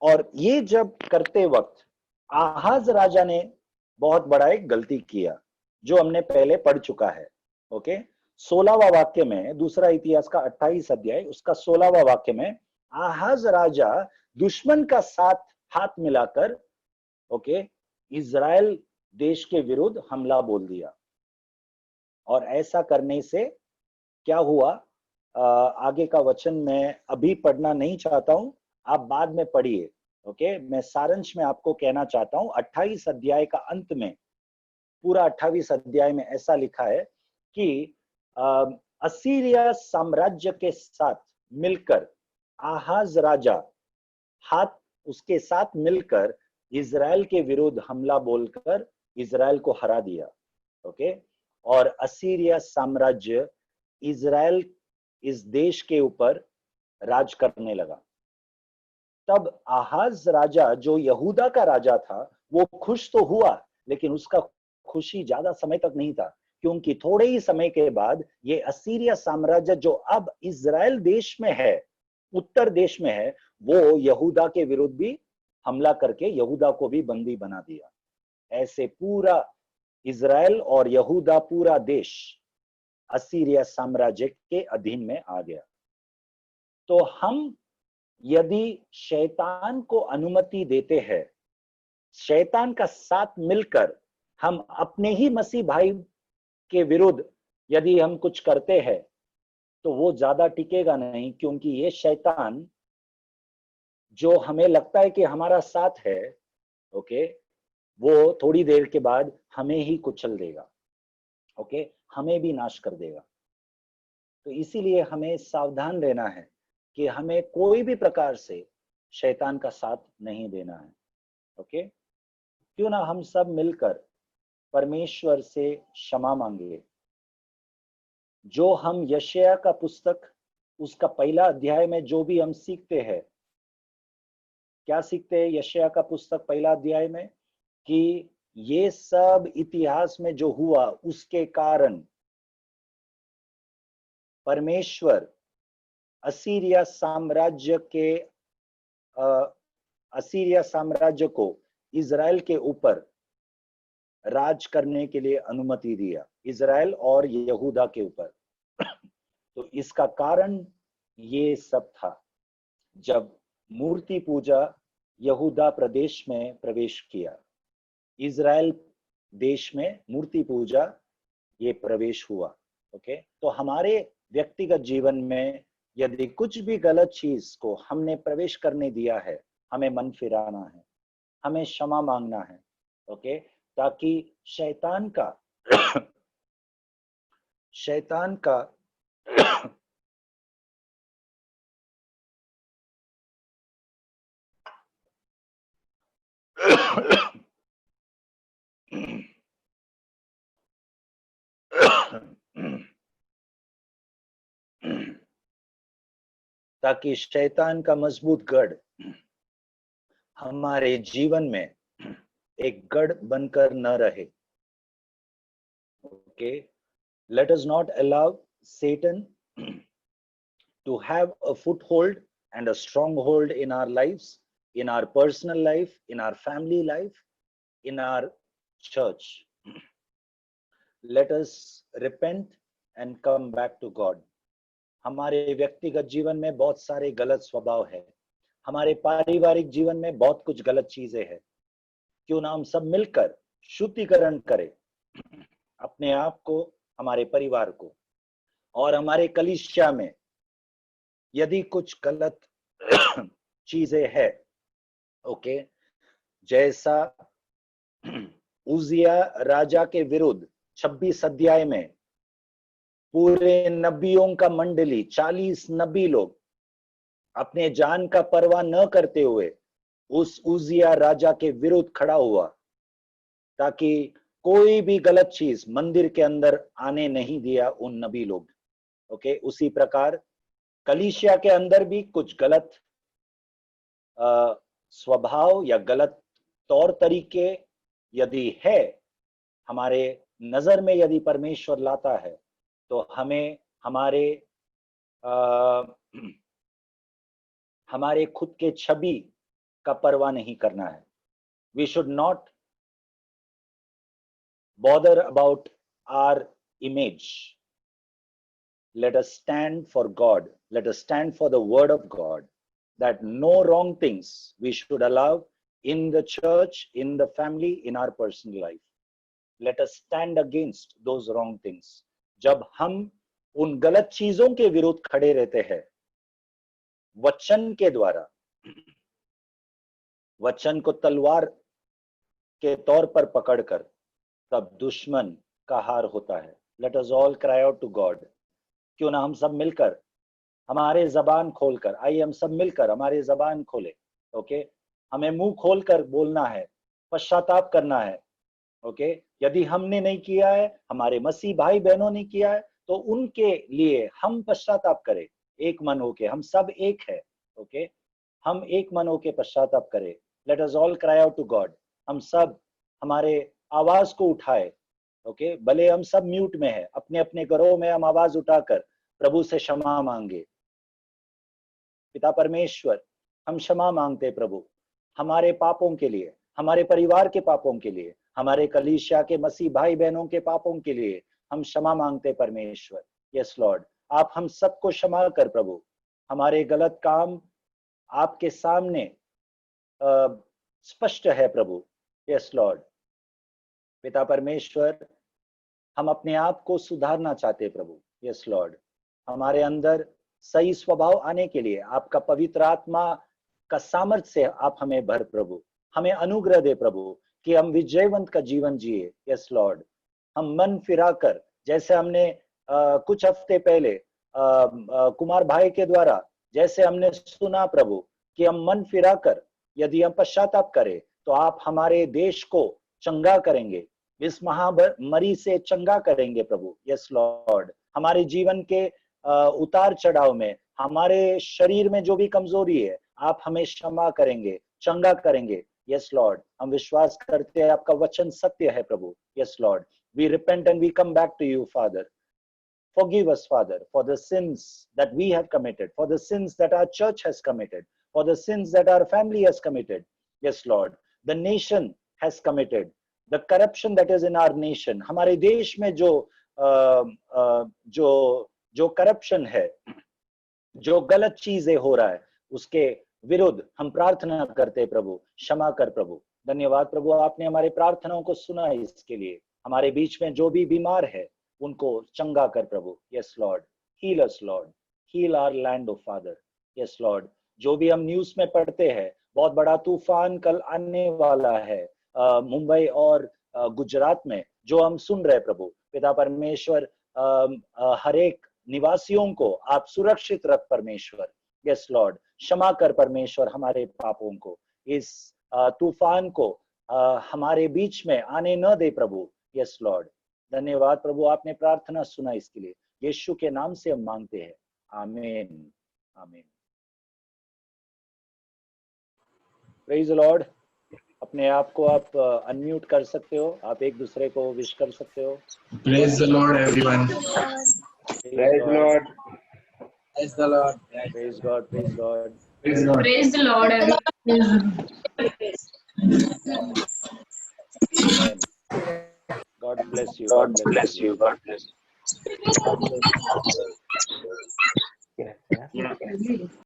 और ये जब करते वक्त आहाज राजा ने बहुत बड़ा एक गलती किया, जो हमने पहले पढ़ चुका है। ओके, 16वां वाक्य में, दूसरा इतिहास का 28 अध्याय उसका 16वां वाक्य में, आहाज राजा दुश्मन का साथ हाथ मिलाकर, ओके, इज़राइल देश के विरुद्ध हमला बोल दिया। और ऐसा करने से क्या हुआ, आगे का वचन मैं अभी पढ़ना नहीं चाहता हूं, आप बाद में पढ़िए। ओके, मैं सारांश में आपको कहना चाहता हूं, 28 अध्याय का अंत में, पूरा 28 अध्याय में ऐसा लिखा है कि असीरिया साम्राज्य के साथ मिलकर आहाज राजा उसके साथ मिलकर इज़राइल के विरुद्ध हमला बोलकर इज़राइल को हरा दिया। ओके, और असीरिया साम्राज्य इज़राइल इस देश के ऊपर राज करने लगा। तब आहाज राजा जो यहूदा का राजा था, वो खुश तो हुआ, लेकिन उसका खुशी ज्यादा समय तक नहीं था, क्योंकि थोड़े ही समय के बाद ये असीरिया साम्राज्य जो अब इज़राइल देश में है, उत्तर देश में है, वो यहूदा के विरुद्ध भी हमला करके यहूदा को भी बंदी बना दिया। ऐसे पूरा इज़राइल और यहूदा, पूरा देश असीरिया साम्राज्य के अधीन में आ गया। तो हम यदि शैतान को अनुमति देते हैं, शैतान का साथ मिलकर हम अपने ही मसीह भाई के विरुद्ध यदि हम कुछ करते हैं, तो वो ज्यादा टिकेगा नहीं, क्योंकि ये शैतान जो हमें लगता है कि हमारा साथ है, ओके, वो थोड़ी देर के बाद हमें ही कुचल देगा, ओके, हमें भी नाश कर देगा। तो इसीलिए हमें सावधान रहना है कि हमें कोई भी प्रकार से शैतान का साथ नहीं देना है। ओके, क्यों ना हम सब मिलकर परमेश्वर से क्षमा मांगे। जो हम यशायाह का पुस्तक उसका पहला अध्याय में जो भी हम सीखते हैं, क्या सीखते हैं यशायाह का पुस्तक पहला अध्याय में, कि ये सब इतिहास में जो हुआ उसके कारण परमेश्वर असीरिया साम्राज्य को इज़राइल के ऊपर राज करने के लिए अनुमति दिया, इज़राइल और यहूदा के ऊपर। तो इसका कारण ये सब था, जब मूर्ति पूजा यहूदा प्रदेश में प्रवेश किया, इज़राइल देश में मूर्ति पूजा ये प्रवेश हुआ। ओके, तो हमारे व्यक्तिगत जीवन में यदि कुछ भी गलत चीज को हमने प्रवेश करने दिया है, हमें मन फिराना है, हमें क्षमा मांगना है। ओके, ताकि शैतान का ताकि शैतान का मजबूत गढ़ हमारे जीवन में एक गढ़ बनकर न रहे. Okay, let us not allow Satan to have a foothold and a stronghold in our lives, in our personal life, in our family life, in our church. Let us repent and come back to God. हमारे व्यक्तिगत जीवन में बहुत सारे गलत स्वभाव है, हमारे पारिवारिक जीवन में बहुत कुछ गलत चीजें हैं. क्यों ना हम सब मिलकर शुद्धिकरण करें अपने आप को, हमारे परिवार को, और हमारे कलीसिया में यदि कुछ गलत चीजें है, ओके, जैसा उजिया राजा के विरुद्ध 26 अध्याय में पूरे नबियों का मंडली 40 नबी लोग अपने जान का परवाह न करते हुए उस उजिया राजा के विरुद्ध खड़ा हुआ ताकि कोई भी गलत चीज मंदिर के अंदर आने नहीं दिया उन नबी लोग. ओके, उसी प्रकार कलीसिया के अंदर भी कुछ गलत स्वभाव या गलत तौर तरीके यदि है, हमारे नजर में यदि परमेश्वर लाता है, तो हमें हमारे खुद के छवि का परवाह नहीं करना है. We should not bother about our image. Let us stand for God. Let us stand for the word of God, that no wrong things we should allow in the church, in the family, in our personal life. Let us stand against those wrong things. जब हम उन गलत चीजों के विरुद्ध खड़े रहते हैं वचन के द्वारा, वचन को तलवार के तौर पर पकड़कर, तब दुश्मन का हार होता है. Let us all cry out to God. क्यों ना हम सब मिलकर हमारे जबान खोलकर, आइए हम सब मिलकर हमारे जबान खोले. ओके, हमें मुंह खोलकर बोलना है, पश्चाताप करना है. ओके, यदि हमने नहीं किया है, हमारे मसीह भाई बहनों ने किया है, तो उनके लिए हम पश्चाताप करें एक मन होके. हम सब एक है. ओके, हम एक मन होके पश्चाताप करें. Let us all cry out to God. हम सब हमारे आवाज को उठाए. ओके, भले हम सब म्यूट में है, अपने अपने घरों में हम आवाज उठाकर प्रभु से क्षमा मांगे. पिता परमेश्वर, हम क्षमा मांगते प्रभु, हमारे पापों के लिए, हमारे परिवार के पापों के लिए, हमारे कलीसिया के मसीह भाई बहनों के पापों के लिए हम क्षमा मांगते परमेश्वर. यस लॉर्ड, आप हम सबको क्षमा कर प्रभु. हमारे गलत काम आपके सामने स्पष्ट है प्रभु. यस लॉर्ड, पिता परमेश्वर, हम अपने आप को सुधारना चाहते प्रभु. यस लॉर्ड, हमारे अंदर सही स्वभाव आने के लिए आपका पवित्र आत्मा का सामर्थ्य से आप हमें भर प्रभु. हमें अनुग्रह दे प्रभु कि हम विजयवंत का जीवन जिए. यस लॉर्ड, हम मन फिराकर, जैसे हमने कुछ हफ्ते पहले कुमार भाई के द्वारा जैसे हमने सुना प्रभु कि हम मन फिराकर यदि हम पश्चाताप करें तो आप हमारे देश को चंगा करेंगे, इस महामारी से चंगा करेंगे प्रभु. यस लॉर्ड, हमारे जीवन के उतार चढ़ाव में, हमारे शरीर में जो भी कमजोरी है, आप हमें क्षमा करेंगे, चंगा करेंगे. यस लॉर्ड, हम विश्वास करते हैं आपका वचन सत्य है प्रभु. Yes lord, we repent and we come back to you, Father. Forgive us, Father, for the sins that we have committed, for the sins that our church has committed, for the sins that our family has committed. Yes, Lord, the nation has committed, the corruption that is in our nation. हमारे देश में जो corruption है, जो गलत चीजें हो रहा है, उसके विरुद्ध हम प्रार्थना करते प्रभु. क्षमा कर प्रभु. धन्यवाद प्रभु, आपने हमारे प्रार्थनाओं को सुना है. इसके लिए हमारे बीच में जो भी बीमार है उनको चंगा कर प्रभु. Yes lord, heal us lord, heal our land of father. Yes lord, जो भी हम न्यूज में पढ़ते हैं, बहुत बड़ा तूफान कल आने वाला है मुंबई और गुजरात में, जो हम सुन रहे प्रभु. पिता परमेश्वर, हर एक निवासियों को आप सुरक्षित रख परमेश्वर. यस लॉर्ड, क्षमा कर परमेश्वर हमारे पापों को. इस तूफान को हमारे बीच में आने न दे प्रभु। यस लॉर्ड, धन्यवाद प्रभु, आपने प्रार्थना सुना, इसके लिए यीशु के नाम से हम मांगते हैं, आमीन आमीन। Praise the Lord. अपने आप को आप अनम्यूट कर सकते हो, आप एक दूसरे को विश कर सकते हो। Praise the Lord, everyone. Praise Lord. Praise the Lord. Praise God, praise God. Praise God. Praise the Lord, everyone. Amen. God bless you. God bless you. God bless you. God bless you.